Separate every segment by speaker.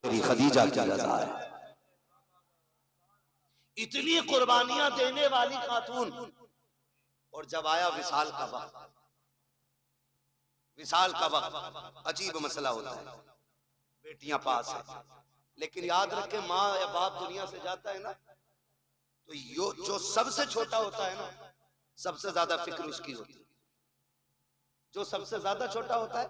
Speaker 1: मेरी खदीजा की रजा है।
Speaker 2: इतनी कुर्बानियां देने वाली खातून, और जब आया विसाल का वक्त, विसाल का वक्त अजीब मसला होता है। बेटियां पास है, लेकिन याद रखें माँ या बाप दुनिया से जाता है ना, तो जो सबसे छोटा होता है ना, सबसे ज्यादा फिक्र उसकी होती है। जो सबसे ज्यादा छोटा होता है,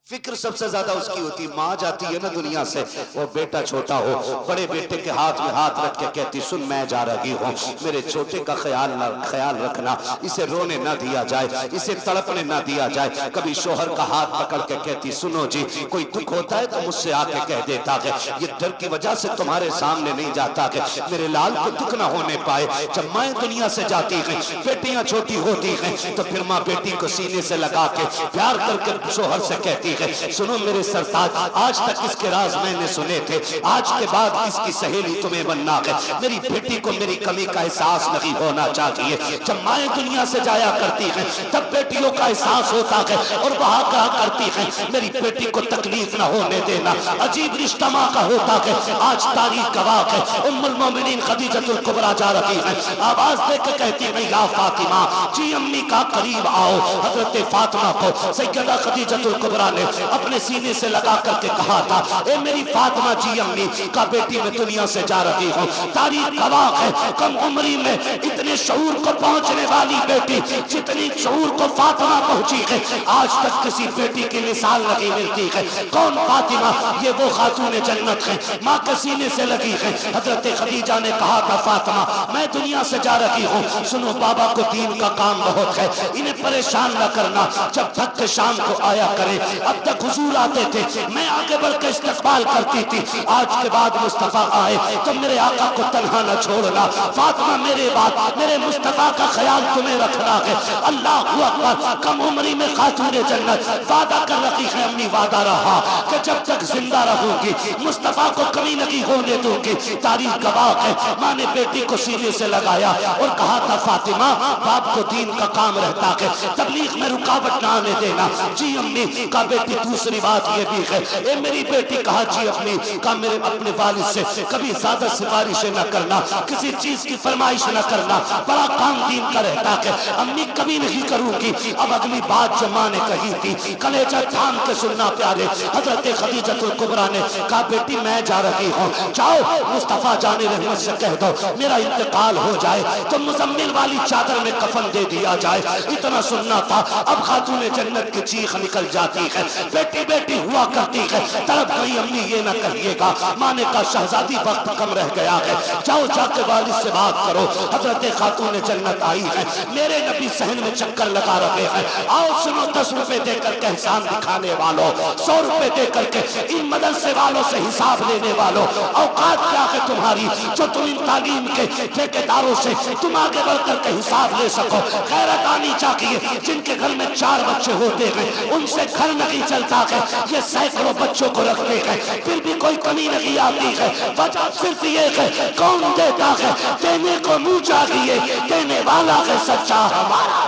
Speaker 1: फिक्र सबसे ज्यादा उसकी होती। माँ जाती है ना दुनिया से, वो बेटा छोटा हो, बड़े बेटे के हाथ में हाथ रख के कहती, सुन मैं जा रही हूँ, मेरे छोटे का ख्याल रखना, इसे रोने ना दिया जाए, इसे तड़पने ना दिया जाए। कभी शोहर का हाथ पकड़ के कहती, सुनो जी, कोई दुख होता है तो मुझसे आके कह देता है, ये डर की वजह से तुम्हारे सामने नहीं जाता है, मेरे लाल को दुख ना होने पाए। जब माँ दुनिया से जाती है, बेटियां छोटी होती हैं, तो फिर माँ बेटी को सीने से लगा के प्यार करके शोहर से कहती, सुनो मेरे सरताज, आज तक इसके राज मैंने सुने थे, आज के बाद इसकी सहेली तुम्हें बनना है। मेरी बेटी को मेरी कमी का एहसास नहीं होना चाहिए। जब माएँ दुनिया से जाया करती हैं, तब बेटियों का एहसास होता है और वहां कहा करती हैं, मेरी बेटी को तकलीफ ना होने देना। अजीब रिश्ता माँ का होता है। आज तारीख गवाह है, उम्मुल मोमिनीन खदीजतुल कुबरा जा रही है, आवाज देकर कहती है, या फातिमा जी अम्मी का करीब आओ। हजरत फातिमा को सैयदा खदीजतुल कुबरा ने अपने सीने से लगा करके कहा था, ए मेरी फातिमा जी अम्मी का बेटी मैं दुनिया से जा रही हूँ। तारीख गवाह है, कम उम्री में इतने शऊर को पहुंचने वाली बेटी, जितनी शऊर को फातिमा पहुंची है, आज तक किसी बेटी की मिसाल नहीं मिलती है। कौन फातिमा? ये वो खातून जन्नत है, माँ के सीने से लगी है। हजरत खदीजा ने कहा था, फातिमा मैं दुनिया से जा रही हूँ, सुनो बाबा को दीन का काम बहुत है, इन्हें परेशान न करना, जब तक के शाम को आया करे। अब तक हुजूर आते थे, मैं आगे बढ़कर इस्तकबाल करती थी, आज के बाद मुस्तफा आए तो मेरे आका को तन्हा न छोड़ना। फातिमा मेरे बाद मेरे मुस्तफा का ख्याल तुम्हें रखना है। अल्लाह अकबर। कम उम्री में खातून जन्नत वादा कर रखी है, अम्मी वादा रहा कि जब तक जिंदा रहूंगी मुस्तफा को कमी नहीं होने दूंगी। तारीख गवाह है, माँ ने बेटी को सीने से लगाया और कहा था, फातिमा बाप को दीन का काम रहता है, तबलीग में रुकावट ना आने देना। जी अम्मी का बेटी। दूसरी बात ये भी है, ए मेरी बेटी कहा, जी अम्मी का मेरे अपने वालिद से कभी ज्यादा सिफारिश न करना, किसी चीज की फरमाइश न करना, बड़ा काम दीन का रहता है। अम्मी कभी नहीं करूंगी। अब अगली बात जो माँ ने कही थी, कलेजा थाम के सुनना प्यारे। हजरत खदीजतुल कुबरा ने कहा, बेटी मैं जा रही हूँ, जाओ मुस्तफा जाने रहमत से कह दो मेरा इंतकाल हो जाए तो मुजम्मिल वाली चादर में कफन दे दिया जाए। इतना सुनना था। अब खातून जन्नत की चीख निकल जाती है, बेटी बेटी हुआ करती है, तड़प गई अम्मी ये ना कहिएगा। माँ ने कहा, शहजादी वक्त कम रह गया है, जाओ जाके वालिद से बात करो। हजरत खातून जन्नत आई है, मेरे नबी सहन में चक्कर लगा रहे हैं, आओ सुनो 10 रुपए देकर के एहसान दिखाने वालों, 100 रुपए देकर के इन मदरसे वालों से हिसाब लेने वालों, औकात क्या है तुम्हारी जो तुम इन तालीम के ठेकेदारों से तुम आगे बढ़कर के हिसाब ले सको। गैरत आनी चाहिए। जिनके घर में 4 बच्चे होते हैं उनसे घर नहीं चलता है, ये सैकड़ों बच्चों को रखते हैं फिर भी कोई कमी नहीं आती है। वजह सिर्फ ये है, कौन देता है? देने को मुंह चाहिए, देने वाला है सच्चा हमारा।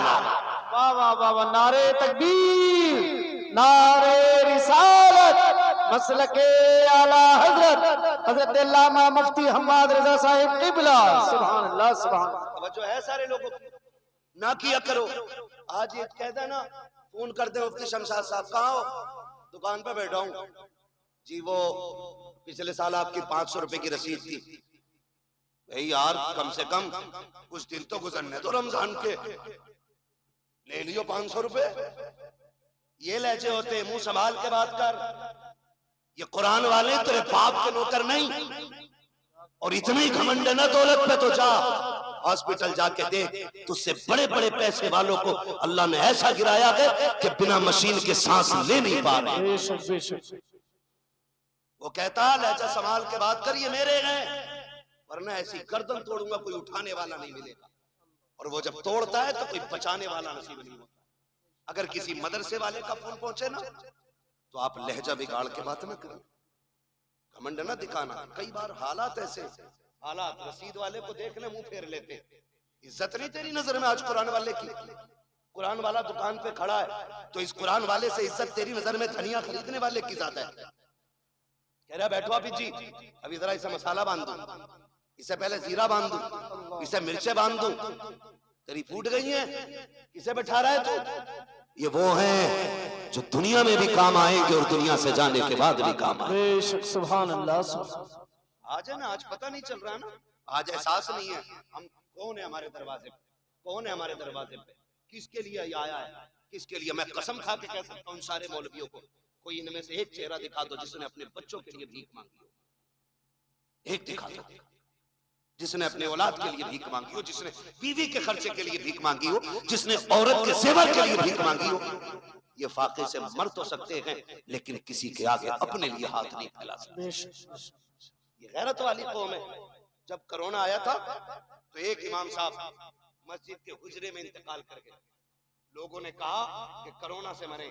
Speaker 3: वाह वाह वाह वाह, नारे तकबीर, नारे रिसालत, मसलके आला हजरत हजरत अल्लामा मुफ्ती हम्माद रजा साहिब किबला। सुभान अल्लाह सुभान।
Speaker 2: जो है सारे लोगों ना किया करो। आज ये कहता ना, फोन करते मुफ्ती शमशाद साहब, कहाँ हो? दुकान पे बैठा हूँ जी। वो पिछले साल आपकी 500 रुपए की रसीद थी। भाई यार कम से कम कुछ दिन तो गुजरने तो रमजान के, ले लियो 500 रुपए। ये लहजे होते, मुंह संभाल के बात कर। ये कुरान वाले तेरे बाप के नौकर नहीं। और इतने ही घमंड है ना दौलत पे, तो जा हॉस्पिटल जाके देख, तुझसे बड़े बड़े पैसे वालों को अल्लाह ने ऐसा गिराया है कि बिना मशीन के सांस ले नहीं पा रहे। वो कहता लहजा संभाल के बात कर, ये मेरे हैं, वरना ऐसी गर्दन तोड़ूंगा कोई उठाने वाला नहीं मिलेगा। और वो जब तोड़ता है तो कोई बचाने वाला नसीब नहीं होता। अगर किसी मदरसे वाले का फोन पहुंचे ना, तो आप लहजा बिगाड़ के बात ना करें, घमंड ना दिखाना। कई बार हालात ऐसे, हालात रसीद वाले को देखने मुंह फेर लेते। इज्जत नहीं तेरी नजर में आज कुरान वाले की? कुरान वाला दुकान पे खड़ा है तो इस कुरान वाले से इज्जत तेरी नजर में धनिया खरीदने वाले की ज्यादा है। कह रहा बैठो आप जी, अभी जरा इसे मसाला बांध दूं, इसे पहले जीरा बांध दूं, इसे मिर्चे बांध दूं, तेरी फूट गई है, किसे बैठा रहा है तू?
Speaker 1: ये वो हैं जो दुनिया में भी काम आएंगे और दुनिया से जाने के बाद भी काम आएंगे।
Speaker 3: बेशक सुभान अल्लाह।
Speaker 2: आज है ना, आज पता नहीं चल रहा ना, आज एहसास नहीं है हम कौन है हमारे दरवाजे पे, कौन है हमारे दरवाजे पे, किसके लिए ये आया है, किसके लिए। मैं कसम खा के कह सकता हूँ सारे मौलवियों को, कोई इनमें से एक चेहरा दिखा दो जिसने अपने बच्चों के लिए भीख मांगी हो, एक दिखा दो जिसने अपने औलाद के लिए भीख मांगी हो, जिसने बीवी के खर्चे के लिए भीख मांगी हो, जिसने औरत के जेवर के लिए भीख मांगी हो। ये फाके से मर तो सकते हैं लेकिन किसी के आगे अपने लिए हाथ नहीं फैला सकते। ये गैरत वाली कौम है। जब कोरोना आया था तो एक इमाम साहब मस्जिद के हुजरे में इंतकाल कर गए। लोगों ने कहा कि कोरोना से मरे।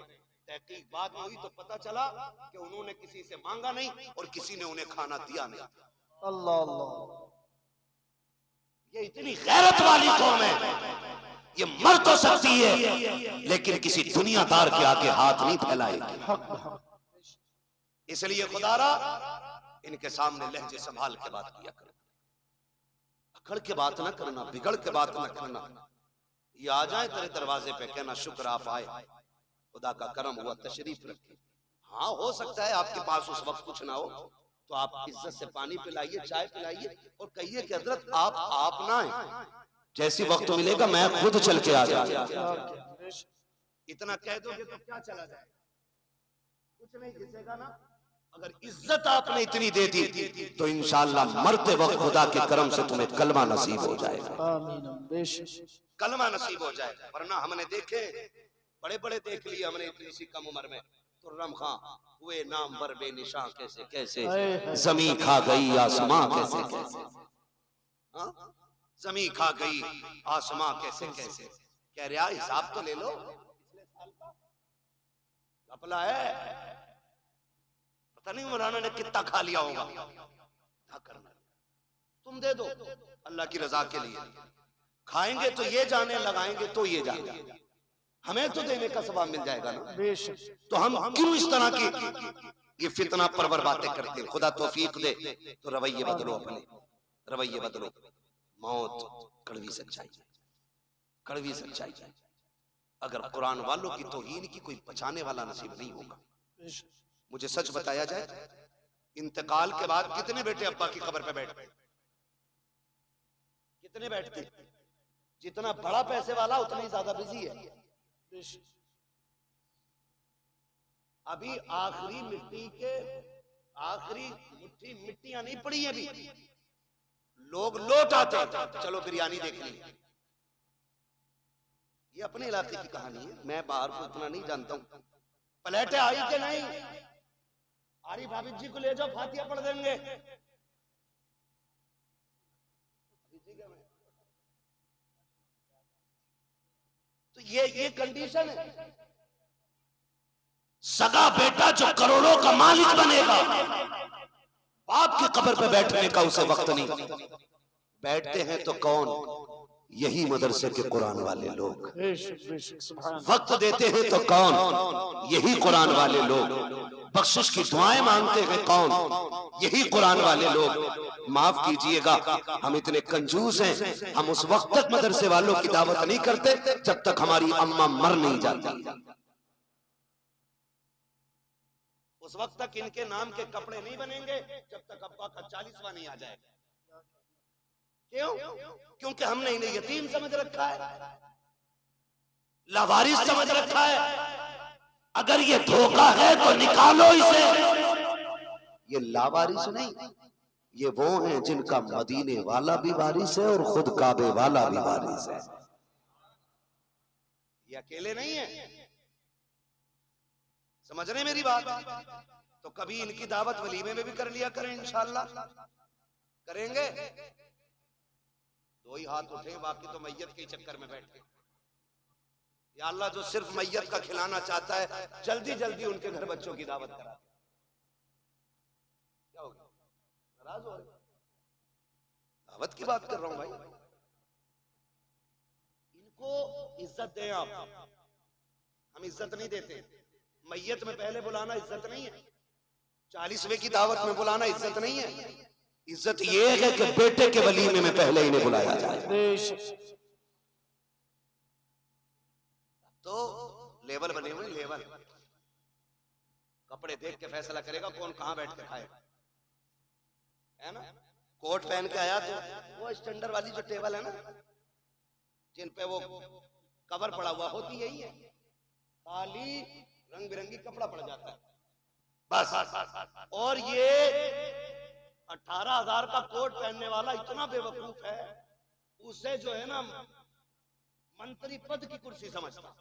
Speaker 2: तहकीक बाद में हुई तो पता चला कि उन्होंने किसी से मांगा नहीं और किसी ने उन्हें खाना दिया नहीं।
Speaker 3: अल्लाह अल्लाह,
Speaker 2: ये इतनी गैरत वाली कौम है। ये मर तो सकती है लेकिन किसी दुनियादार के आगे हाथ नहीं फैलाएगी। इसलिए खुदारा इनके सामने लहजे संभाल के बात किया कर, अकड़ के बात ना करना, बिगड़ के बात ना करना। ये आ जाए तेरे दरवाजे पे, कहना शुक्र आप आए, खुदा का करम हुआ, तशरीफ रखे। हाँ हो सकता है आपके पास उस वक्त कुछ ना हो तो आप इज्जत से पानी पिलाइए, चाय पिलाइए और कहिए कि हजरत आप ना आए,
Speaker 1: जैसी वक्त मिलेगा मैं खुद चल के आ जाऊंगा।
Speaker 2: इतना कह दोगे तो क्या चला जाए, कुछ नहीं घिसेगा ना। अगर इज्जत आपने इतनी दे दी तो इंशाअल्लाह मरते वक्त खुदा के करम से तुम्हें कलमा नसीब हो जाएगा।
Speaker 3: आमीन बेशक,
Speaker 2: कलमा नसीब हो जाएगा। वरना हमने देखे बड़े बड़े देख लिए हमने इतनी सी कम उम्र में। तुर्रम खां हुए नाम वर बेनिशां कैसे कैसे,
Speaker 1: जमी खा गई आसमां कैसे कैसे,
Speaker 2: जमी खा गई आसमां कैसे कैसे। कह रहा हिसाब तो ले लो, घपला है, पता नहीं मौलाना ने कितना खा लिया होगा। क्या करना, तुम दे दो अल्लाह की रजा के लिए। खाएंगे तो ये जाने, लगाएंगे तो ये जाने, हमें तो देने का सवाब मिल जाएगा ना। तो हम क्यों इस तरह की ये फितना परवर बातें करते हैं। खुदा तौफीक दे तो रवैये बदलो, अपने रवैये बदलो। मौत कड़वी सच्चाई, कड़वी सच्चाई। अगर कुरान वालों की तौहीन की कोई बचाने वाला नसीब नहीं होगा। मुझे सच बताया जाए, इंतकाल के बाद कितने बेटे अब्बा की कब्र पे बैठते, कितने बैठते? जितना बड़ा पैसे वाला उतना ही ज्यादा बिजी है। अभी आखिरी मिट्टी के आखिरी मुट्ठी मिट्टियां नहीं पड़ी अभी, लोग लौट आते हैं, चलो बिरयानी देख ली। ये अपने इलाके की कहानी है, मैं बाहर को इतना नहीं जानता हूं। प्लेटें आई कि नहीं? आरिफ हाफिज जी को ले जाओ, फातिहा पढ़ देंगे। तो ये कंडीशन है। सगा बेटा जो करोड़ों का मालिक बनेगा, बाप की कब्र पे बैठने का उसे वक्त नहीं। बैठते हैं तो कौन? यही मदरसे के कुरान वाले लोग। वक्त देते हैं तो कौन? यही कुरान वाले लोग। बख्शिश की दुआएं मांगते हैं कौन? यही कुरान वाले लोग। माफ कीजिएगा, हम इतने कंजूस हैं, हम उस वक्त तक मदरसे वालों की दावत नहीं करते जब तक हमारी अम्मा मर नहीं जाती। उस वक्त तक इनके नाम के कपड़े नहीं बनेंगे जब तक अब्बा का 40वां नहीं आ जाएगा। क्यों? क्योंकि हमने इन्हें यतीम समझ रखा है, लावारिस समझ रखा है। अगर ये धोखा है तो निकालो इसे। ये लावारिस नहीं, ये वो हैं जिनका मदीने वाला भी वारिस है और खुद काबे वाला भी वारिस है। ये अकेले नहीं है, समझ रहे मेरी बात? तो कभी इनकी दावत वलीमे में भी कर लिया करें, इंशाअल्लाह करेंगे। दो ही हाथ उठे, बाकी तो मैयत के चक्कर में बैठे। या अल्लाह जो सिर्फ मैयत का खिलाना चाहता है, जल्दी जल्दी उनके घर बच्चों की दावत करा। क्या हो गया, नाराज हो रहे? दावत की बात कर रहा हूं भाई। इनको इज्जत दें आप, हम इज्जत नहीं देते। मैयत में पहले बुलाना इज्जत नहीं है। 40वें की दावत में बुलाना इज्जत नहीं है।
Speaker 1: इज्जत ये है कि बेटे के वलीमे में पहले इन्हें बुलाया जाए।
Speaker 2: तो लेवल बने हुए, लेवल। कपड़े देख के फैसला करेगा कौन कहां बैठ के खाए, है ना। कोट पहन के आया तो वो स्टैंडर्ड वाली जो टेबल है ना, जिन पे वो कवर पड़ा हुआ होती यही है, खाली रंग बिरंगी कपड़ा पड़ जाता है बस। और ये 18,000 का कोट पहनने वाला इतना बेवकूफ है, उसे जो है ना मंत्री पद की कुर्सी समझता।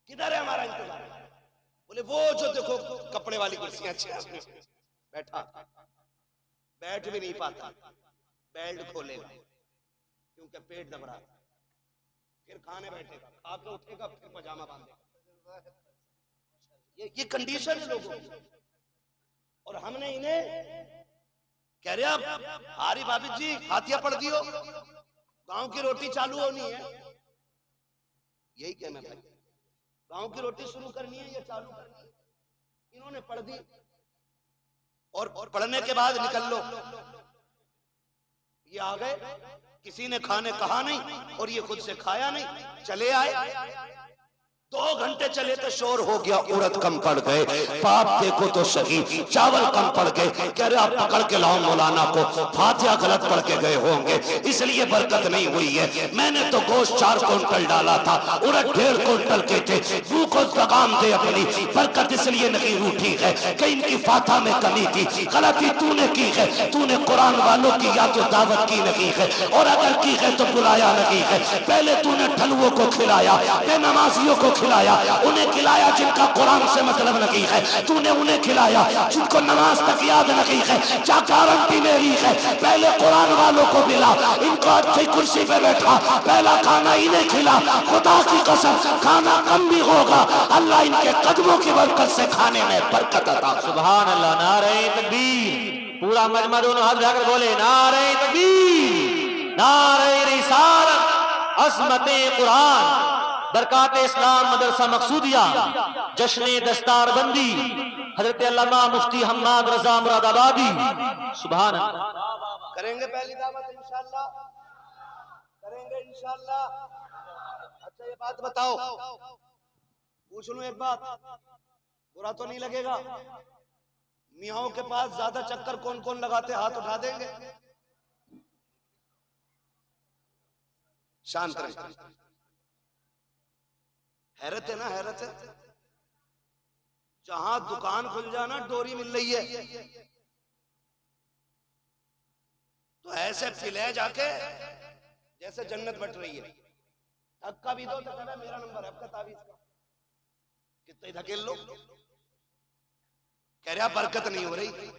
Speaker 2: किधर है हमारा इंतजार? बोले वो जो देखो कपड़े वाली कुर्सियां अच्छी हैं, बैठा बैठ भी नहीं पाता, बेल्ट खोलेगा क्योंकि पेट दब रहा, फिर खाने बैठेगा, खा के उठेगा, फिर पजामा बांधेगा। ये कंडीशन है लोगों की। और हमने इन्हें कह रहे अब हारी भाभी जी हाथिया पड़ दियो, गांव की रोटी चालू होनी है। यही कहना भाई, गांव की रोटी शुरू करनी है या चालू करनी है? इन्होंने पढ़ दी और पढ़ने के बाद निकल लो। ये आ गए, किसी ने खाने कहा नहीं और ये खुद से खाया नहीं, चले आए।
Speaker 1: 2 घंटे चले तो शोर हो गया, उड़द कम पड़ गए, पाप देखो तो सही, चावल कम पड़ गए। कह रहे आप पकड़ के लाओ मौलाना को, फातिहा गलत पढ़ के गए होंगे इसलिए बरकत नहीं हुई है। मैंने तो गोश्त 4 क्विंटल डाला था, उड़द 1.5 क्विंटल के थे। मुंह को लगाम दे अपनी, बरकत इसलिए नहीं रूठी है कि इनकी फातिहा में कमी थी। गलती तूने की है, तूने कुरान वालों की या तो दावत की नहीं है, और अगर की है तो बुलाया नहीं है। पहले तूने ठलुओं को खिलाया, बेनमाजियों को खिलाया, उन्हें खिलाया जिनका कुरान से मतलब नहीं है, तूने उन्हें खिलाया जिनको नमाज तक याद नहीं है। क्या गारंटी मेरी है? पहले कुरान वालों को मिला, इनको अच्छी कुर्सी पे बैठा, पहला खाना इन्हें खिला। खुदा की कसम खाना कम भी होगा, अल्लाह इनके कदमों की बरकत से खाने में बरकत अता।
Speaker 3: सुभान अल्लाह। नारे तकबीर। पूरा मजमा दोनों हाथ उठाकर बोले नारे तकबीर, नारे रिसालत, अज़मते कुरान, बरकात इस्लाम मदरसा मकसूदिया, जश्न दस्तार बंदी, हजरत अल्लामा मुफ्ती हम्माद रजा मुरादाबादी। सुभान अल्लाह।
Speaker 2: करेंगे पहली दावत इंशाअल्लाह, करेंगे इंशाअल्लाह। अच्छा ये बात बताओ, पूछ लूं एक बात, बुरा तो नहीं लगेगा? मियाओं के पास ज्यादा चक्कर कौन कौन लगाते, हाथ उठा देंगे। शांत रहे, हैरत है ना, हैरत है। जहां दुकान खुल जाना डोरी मिल रही है, तो ऐसे पिले जाके जैसे जन्नत बट रही है। धक्का भी दो तो कहना मेरा नंबर है आपका तावीज का, कितने धकेल लो। कह रहा बरकत नहीं हो रही,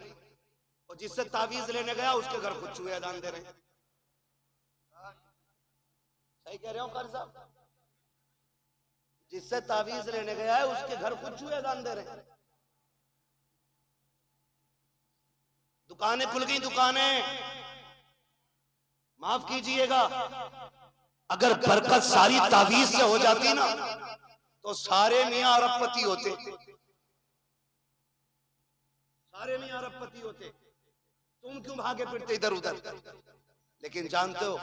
Speaker 2: और जिससे तावीज लेने गया उसके घर कुछ चूहे अदान दे रहे। सही कह रहे हो कारी साहब? जिससे तावीज लेने गया है उसके घर कुछ चूहे अदान दे रहे। दुकानें खुल गई, दुकानें, माफ कीजिएगा,
Speaker 1: अगर बरकत सारी तावीज से हो जाती ना
Speaker 2: तो सारे मियां अरबपति होते, सारे मियां अरबपति होते। तुम क्यों भागे फिरते इधर उधर? लेकिन जानते हो,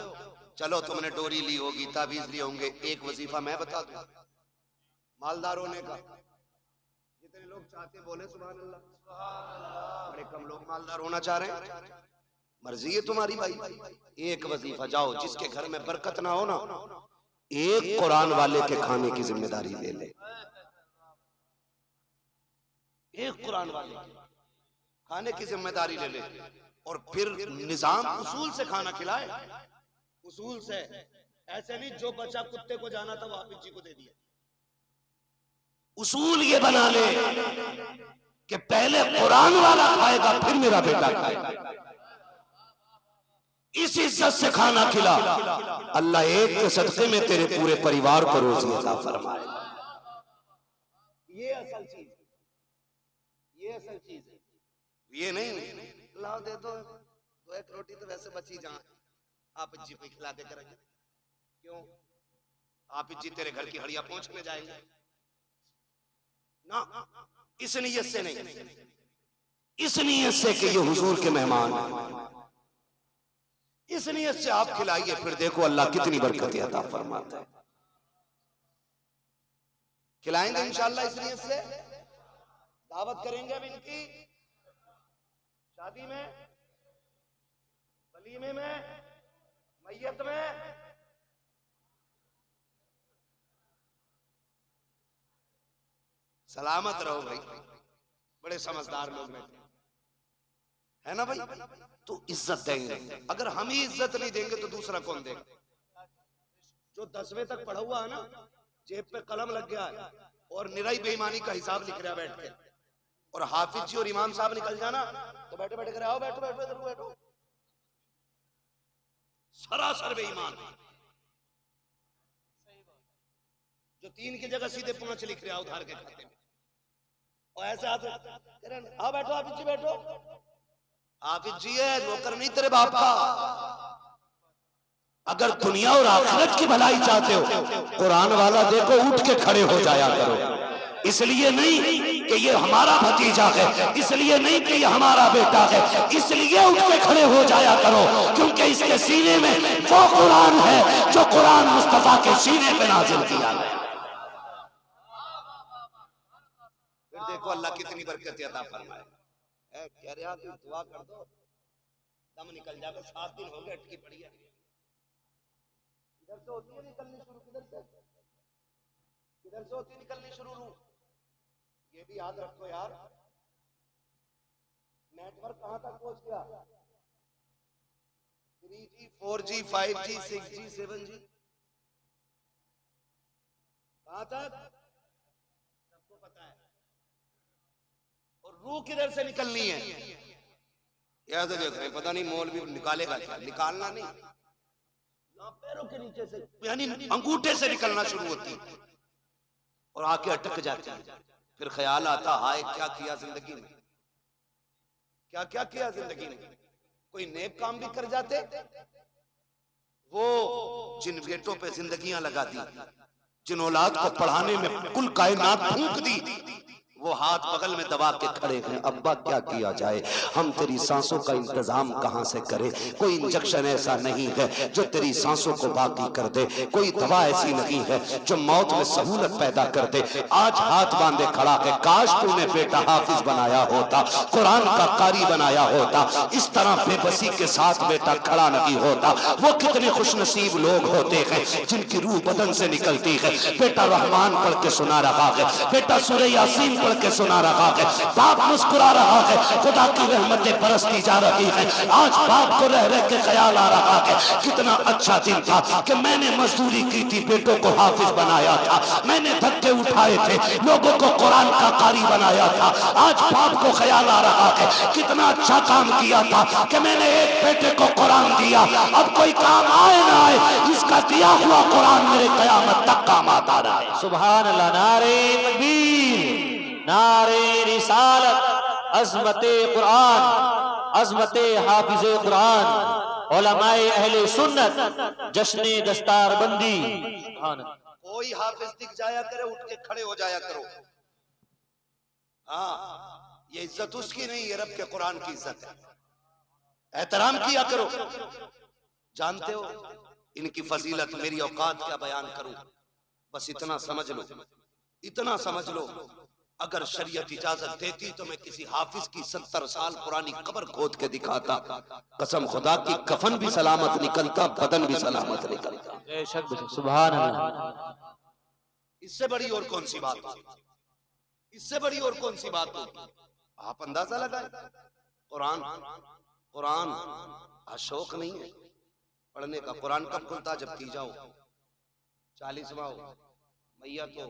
Speaker 2: चलो तुमने डोरी ली होगी, तावीज लिए होंगे, एक वजीफा मैं बता दूं मालदार होने का। जितने लोग चाहते बोले सुभान अल्लाह, बड़े कम लोग मालदार होना चाह रहे हैं। मर्जी है तुम्हारी भाई। एक वजीफा जाओ, जिसके घर में बरकत ना हो ना,
Speaker 1: एक कुरान वाले के खाने की जिम्मेदारी ले ले।
Speaker 2: एक कुरान वाले के खाने की जिम्मेदारी ले ले, और फिर निजाम उसूल से खाना खिलाए, उसूल से। ऐसे नहीं जो बचा कुत्ते को जाना था वो हाफिज जी को दे दिया।
Speaker 1: उसूल ये बना ले कि पहले कुरान वाला खाएगा फिर मेरा बेटा खाएगा। इस इज्जत से खाना खिला, अल्लाह एक के सदके में तेरे पूरे परिवार को रोजी अता फरमाए।
Speaker 2: ये असल चीज, ये असल चीज है। ये नहीं लाओ दे दो एक रोटी तो वैसे बची जहां आप जी को खिला दे करेंगे। क्यों? आप जी तेरे घर की हड़िया पहुंचने जाएंगे। ना, इस नीयत से नहीं,
Speaker 1: इस नीयत से कि ये हुजूर के मेहमान हैं,
Speaker 2: इस नीयत से आप खिलाइए,
Speaker 1: फिर देखो अल्लाह कितनी बरकत अता फरमाता है।
Speaker 2: खिलाएंगे इंशाअल्लाह इस नीयत से। दावत करेंगे अब इनकी शादी में, वलीमे में, मैयत में। सलामत रहो भाई, बड़े समझदार लोग बैठे है ना भाई।
Speaker 1: तो इज्जत देंगे,
Speaker 2: अगर हम ही इज्जत नहीं देंगे तो दूसरा कौन देगा। जो 10वें तक पढ़ा हुआ है ना, जेब पे कलम लग गया है और निराई बेईमानी का हिसाब लिख रहा है बैठ के, और हाफिज जी और इमाम साहब निकल जाना तो बैठे बैठे करे आओ बैठो बैठो इधर बैठो, सरासर बेईमान। जो 3 की जगह सीधे 5 लिख रहा है उधार के खाते में, और ऐसे हाथ आओ बैठो हाफिज जी बैठो। हाफिज जी है, नौकर नहीं तेरे बाप का।
Speaker 1: अगर दुनिया और आखिरत की भलाई चाहते हो, कुरान वाला देखो उठ के खड़े हो जाया करो। इसलिए नहीं कि ये हमारा भतीजा है, इसलिए नहीं कि ये हमारा बेटा है, इसलिए उठ के खड़े हो जाया करो क्योंकि इसके सीने में वो कुरान है जो कुरान मुस्तफा के सीने पे नाजिल किया है।
Speaker 2: फिर देखो अल्लाह कितनी बरकत अता फरमाए। कह रहे आप दुआ कर दो, दम निकल जाएगा। 7 दिन हो गए अटकी पड़ी है। इधर से होती है निकलनी शुरू, किधर से होती है निकलनी शुरू। ये भी याद रखो यार, नेटवर्क कहां तक पहुंच गया। 3G 4G 5G 6G 7G कहां तक सबको पता है। और रूह किधर से निकलनी है याद रखें। पता नहीं मौल भी निकालेगा क्या, निकालना नहीं, पैरों के नीचे से यानी अंगूठे से निकलना शुरू होती है और आके अटक जाती है। फिर ख्याल आता हाय क्या किया जिंदगी में, क्या क्या किया जिंदगी में। कोई नेक काम भी कर जाते। वो जिन बेटों पे जिंदगियां लगा दी, जिन औलाद को पढ़ाने में कुल कायनात फूंक दी, वो हाथ बगल में दबा के खड़े हैं। अब्बा क्या किया जाए, हम तेरी सांसों का इंतजाम कहां से करें। कोई इंजेक्शन ऐसा नहीं है जो तेरी सांसों को बाकी कर दे, कोई दवा ऐसी नहीं है जो मौत में सहूलत पैदा कर दे। आज हाथ बांधे खड़ा है, काश तूने बेटा हाफिज बनाया होता, कुरान का कारी बनाया होता, इस तरह बेबसी के साथ बेटा खड़ा नहीं होता। वो कितने खुशनसीब लोग होते हैं जिनकी रूह बदन से निकलती है। बेटा रहमान पढ़ के सुना रहा है, बेटा सूरह यासीन पढ़ के सुना रहा है, बाप मुस्कुरा रहा है, खुदा की रहमतें बरसती जा रही है। आज बाप को रह रह के ख्याल आ रहा है कितना अच्छा दिन था कि मैंने मजदूरी की थी, बेटों को हाफिज बनाया था, मैंने धक्के उठाए थे, लोगों को कुरान का कारी बनाया था। आज बाप को ख्याल आ रहा है कितना अच्छा काम किया था कि मैंने एक बेटे को कुरान दिया। अब कोई काम आए ना आए, इसका दिया हुआ कुरान मेरे कयामत तक काम आता रहा है।
Speaker 3: सुभान अल्लाह। नारे तकबीर, नारे रिसालत, अज़मते कुरान, अज़मते हाफिज़े कुरान, उलमाए अहले सुन्नत, जश्ने दस्तारबंदी।
Speaker 2: कोई हाफिज दिख जाया करे उठ के खड़े हो जाया करो। हाँ, ये इज्जत उसकी नहीं, ये रब के कुरान की इज्जत है। एहतराम किया करो। जानते हो इनकी फजीलत, मेरी औकात क्या बयान करूं, बस इतना समझ लो, इतना समझ लो। अगर शरीयत इजाजत देती तो मैं किसी हाफिज की 70 साल पुरानी कब्र खोद के दिखाता। कसम खुदा की, कफन भी सलामत निकलता, बदन भी सलामत निकलता।
Speaker 3: सुभान अल्लाह।
Speaker 2: इससे बड़ी और कौन सी बात होगी, इससे बड़ी और कौन सी बात होगी। आप अंदाजा लगाए, कुरान कुरान अशोक नहीं है पढ़ने का। कुरान कब खुलता, जब की जाओ 40वां हो, मैयत हो,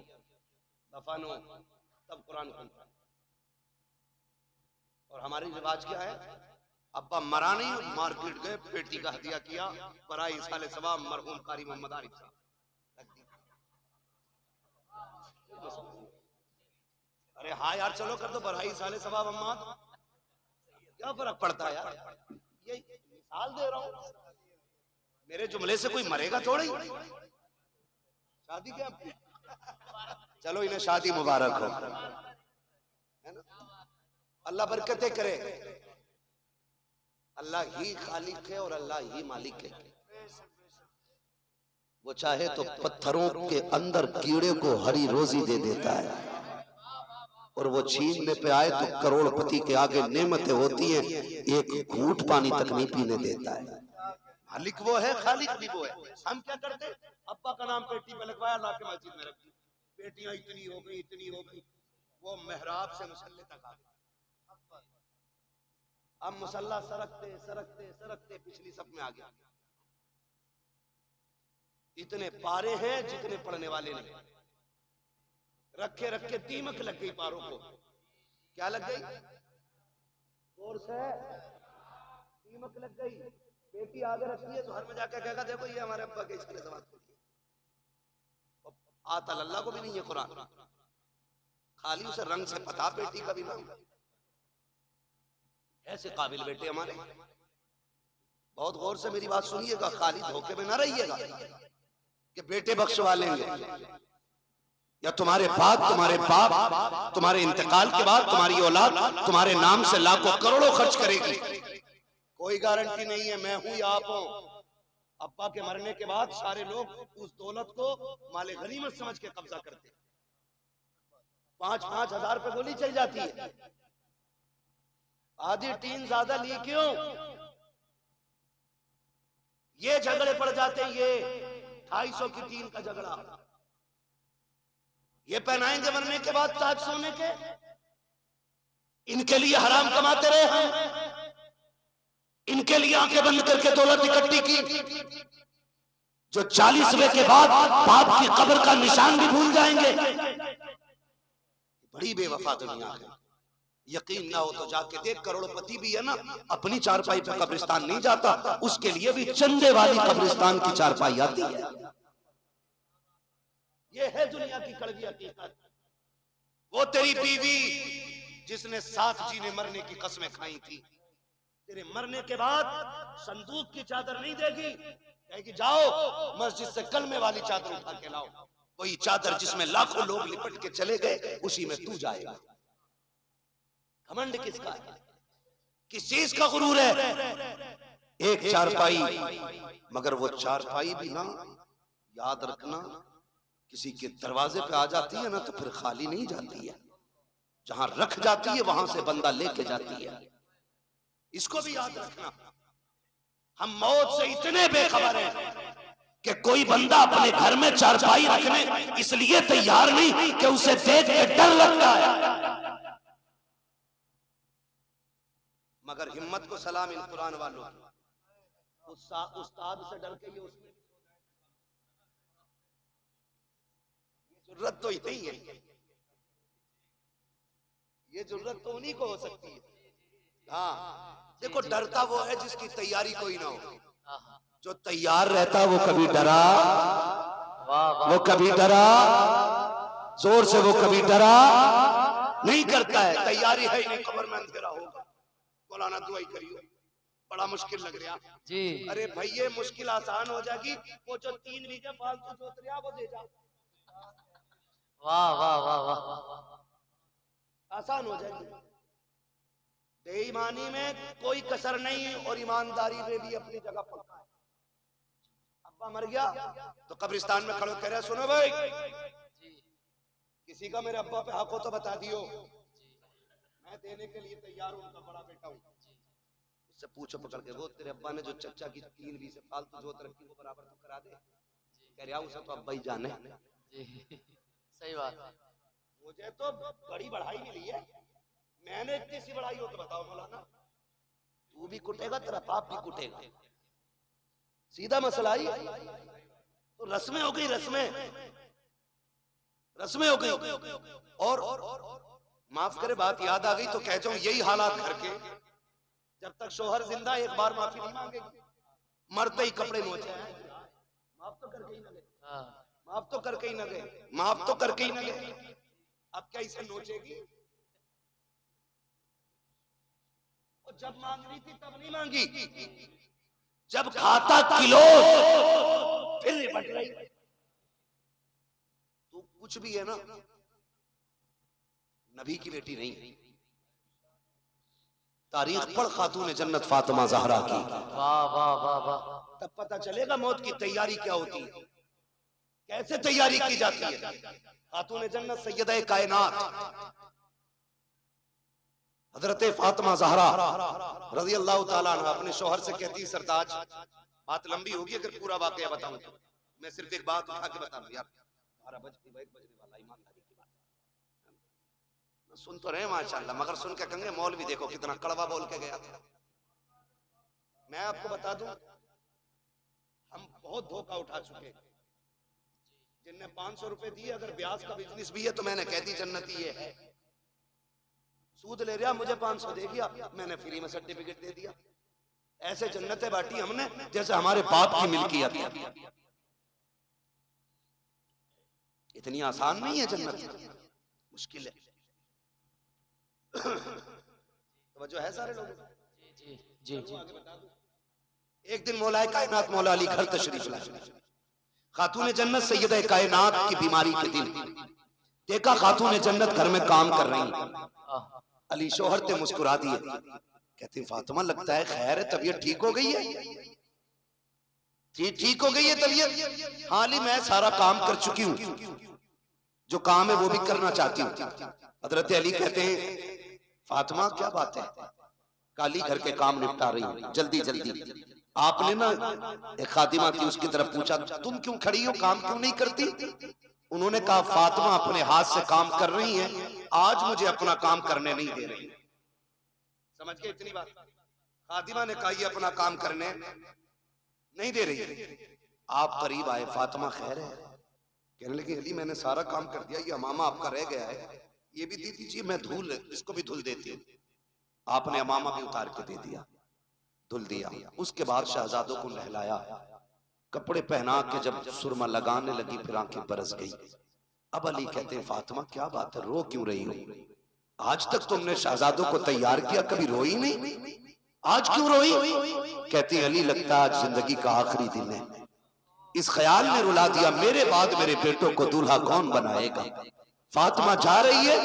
Speaker 2: दफन हो, तब कुरान खुलता है। और हमारी रिवाज क्या है, अब्बा मरा नहीं, मार्केट गए, पेटी का हदिया किया, बराई साले सवाब मरहूम कारी मोहम्मद आरिफ साहब। अरे हाँ यार चलो कर दो बराई साले सवाब अम्मा, क्या फर्क पड़ता है यार। ये मिसाल दे रहा हूं, मेरे जुमले से कोई मरेगा थोड़ी। शादी क्या चलो इन्हें शादी मुबारक हो, है ना? अल्लाह बरकतें करे। अल्लाह ही खालिक है और अल्लाह ही मालिक है। वो चाहे तो पत्थरों के अंदर कीड़े को हरी रोजी दे देता है, और वो छीनने पे आए तो करोड़पति के आगे नेमतें होती हैं, एक घूंट पानी तक नहीं पीने देता है। मालिक वो है, खालिक भी वो है। हम क्या करते, अब्बा का नाम पेटी पे लगवाया, ला के मस्जिद में रख दी, बेटियां इतनी हो गई, इतनी हो गई, वो मेहराब से मुसल्ले तक आ गई। अब मुसल्ला सरकते सरकते सरकते पिछली सब में आ गया। इतने पारे हैं जितने पढ़ने वाले नहीं। रखे रखे दीमक लग गई पारों को। क्या लग गई? जोर से दीमक लग गई। बेटी आगे रखती है तो हर में जाकर कहेगा देखो ये हमारे अब्बा के इसने जवाब दिया। आता अल्लाह को भी नहीं है कुरान, खाली उसे रंग से पता बेटी का भी नाम। ऐसे काबिल बेटे हमारे। बहुत गौर से मेरी बात सुनिएगा, खाली धोखे में ना रहिएगा कि बेटे बख्शवा लेंगे, या तुम्हारे बाद तुम्हारे बाप तुम्हारे इंतकाल के बाद तुम्हारी औलाद तुम्हारे नाम से लाखों करोड़ों खर्च करेगी। कोई गारंटी नहीं है मैं हूं या आप हो। अब्बा के मरने के बाद सारे लोग उस दौलत को माले गनीमत समझ के कब्जा करते। 5-5 हजार पे गोली चल जाती है। आधी टीन ज्यादा ली क्यों? ये झगड़े पड़ जाते हैं, ये 250 की टीन का झगड़ा। ये पहनाएंगे मरने के बाद ताज सोने के, इनके लिए हराम कमाते रहे हम, इनके लिए आंखें बंद करके दौलत इकट्ठी की, जो 40वें के बाद बाप की कब्र का निशान भी भूल जाएंगे। बड़ी बेवफा दुनिया है। यकीन ना हो तो जाके देख, करोड़पति भी है ना, अपनी चारपाई पे कब्रिस्तान नहीं जाता, उसके लिए भी चंदे वाली कब्रिस्तान की चारपाई आती है। ये है दुनिया की कड़वी हकीकत। वो तेरी बीवी जिसने साथ जीने मरने की कसमें खाई थी, तेरे मरने के बाद संदूक की चादर नहीं देगी, कहेगी जाओ मस्जिद से कलमे वाली चादर उठा के लाओ। वही चादर जिसमें लाखों लोग लिपट के चले गए, उसी में तू जाएगा। घमंड किसका है? किस चीज का गुरूर है? एक चारपाई, मगर वो चारपाई भी ना, याद रखना, किसी के दरवाजे पे आ जाती है ना तो फिर खाली नहीं जाती है। जहां रख जाती है वहां से बंदा लेके जाती है। इसको भी याद रखना। हम मौत से इतने बेखबर हैं कि कोई बंदा अपने घर में चारपाई रखने इसलिए तैयार नहीं कि उसे देख के डर लगता है। मगर हिम्मत को सलाम इन कुरान वालों की। उस्ताद से डर के ये उसमें जरूरत तो ही नहीं है। ये जरूरत तो उन्हीं को हो सकती है। हाँ देखो, डरता वो है जिसकी तैयारी कोई ना हो। जो तैयार रहता वो कभी डरा, वो कभी डरा, जोर से वो कभी डरा नहीं करता है। तैयारी है ही नहीं, कब्र में अंधेरा होगा, मौलाना दुआई करियो, बड़ा मुश्किल लग रहा जी। अरे भाई ये मुश्किल आसान हो जाएगी, वो जो 3 बीघे फालतू जोत रहा वो दे जा।
Speaker 3: वाह वाह वाह वाह,
Speaker 2: आसान हो जाएगी। बेईमानी में कोई कसर नहीं और ईमानदारी में भी अपनी जगह पक्का है। अब्बा मर गया तो कब्रिस्तान में खड़े कह रहे सुनो भाई, किसी का मेरे अब्बा पे हक हो तो बता दियो, मैं देने के लिए तैयार हूं, उनका बड़ा बेटा हूं। उससे पूछो पकड़ के, वो तेरे अब्बा ने जो चचा की 3 बीघे फालतू जोत रखी वो बराबर तो करा दे। कह रहा उसे तो अब्बा ही जाने।
Speaker 3: सही बात है।
Speaker 2: मुझे तो बड़ी बढ़ाई मिली है, मैंने इतनी सी बढ़ाई हो तो बताओ मौलाना। तू भी कुटेगा, तेरा बाप भी कुटेगा, सीधा मसला ही। तो रस्में हो गई, रस्में हो गई। और माफ करे, बात याद आ गई तो कह जाऊं, यही हालात घर के। जब तक शोहर जिंदा एक बार माफी नहीं मांगेगी, मरते ही कपड़े नोचे हैं। माफ तो करके ही न गए, माफ तो करके ही न गए, माफ तो करके ही न गए। अब क्या इसे नोचेगी? जब मांगनी थी तब नहीं मांगी, जब खाता किलो फिर निपट रही। तू कुछ भी है ना,
Speaker 1: नबी की बेटी नहीं। तारीख पढ़ खातून जन्नत फातिमा ज़हरा की।
Speaker 3: वाह वाह वाह वाह।
Speaker 2: तब पता चलेगा मौत की तैयारी क्या होती है, कैसे तैयारी की जाती है। खातून जन्नत सैयदा कायनात
Speaker 1: हजरत फातिमा ज़हरा रज़ी अल्लाह ताला अन्हा अपने शौहर से कहती है, सरताज
Speaker 2: बात लंबी होगी अगर पूरा वाकया बताऊं तो, मैं सिर्फ एक बात उठा के बता दूं यार, 12 बजने वाला, ईमानदारी की बात है। सुन तो रहे माशाल्लाह, मगर सुन के कहेंगे मौलवी देखो कितना कड़वा बोल के गया था। मैं आपको बता दूं, हम बहुत धोखा उठा चुके, जिनने 500 रुपए दिए, अगर ब्याज का बिजनेस भी है तो मैंने कह दी जन्नती ये है। सूद ले रहा मुझे 500 दे दिया, मैंने फ्री में सर्टिफिकेट दे दिया। ऐसे जन्नतें बांटी हमने
Speaker 1: जैसे हमारे बाप की मिल्कियत है। इतनी आसान नहीं है जन्नत,
Speaker 2: मुश्किल है। तो है सारे लोग।
Speaker 3: जी जी जी।
Speaker 1: एक दिन मौलाए कायनात मौला अली घर तशरीफ लाए। खातून जन्नत सैयदा कायनात की बीमारी के दिन देखा खातून जन्नत घर में काम कर रही। अली शोहर ते मुस्कुरा दिए, कहती फातिमा लगता है खैर है, तबीयत ठीक हो गई है? ठीक हो गई है तबीयत? हाँ अली मैं सारा काम कर चुकी हूँ, जो काम है वो भी करना चाहती हूँ। हजरत अली कहते हैं फातिमा क्या बात है? काली घर के काम निपटा रही हूँ जल्दी जल्दी। आपने ना एक खादिमा थी उसकी तरफ पूछा तुम क्यों खड़ी हो, काम क्यों नहीं करती? उन्होंने कहा फातिमा अपने हाथ से काम कर रही है, आज मुझे अपना काम करने नहीं दे रही।
Speaker 2: समझ के इतनी बात? खादिमा ने कहा ये अपना काम करने नहीं दे रही।
Speaker 1: आप करीब आए, फातिमा खैर है? कहने लगी अली मैंने सारा काम कर दिया, ये अमामा आपका रह गया है, ये भी दे दीजिए, मैं धुल इसको भी धुल देती हूँ। आपने अमामा भी उतार के दे दिया, धुल दिया। उसके बाद शहजादों को नहलाया, कपड़े पहना के जब सुरमा लगाने लगी फिर आंखें बरस गई। अब अली कहते हैं फातिमा क्या बात है, रो क्यों रही हो? आज तक तुमने शहजादों को तैयार किया, कभी रोई नहीं, आज क्यों रोई? कहती अली लगता आज जिंदगी का आखिरी दिन है, इस ख्याल ने रुला दिया मेरे बाद मेरे बेटों को दूल्हा कौन बनाएगा। फातिमा जा रही है,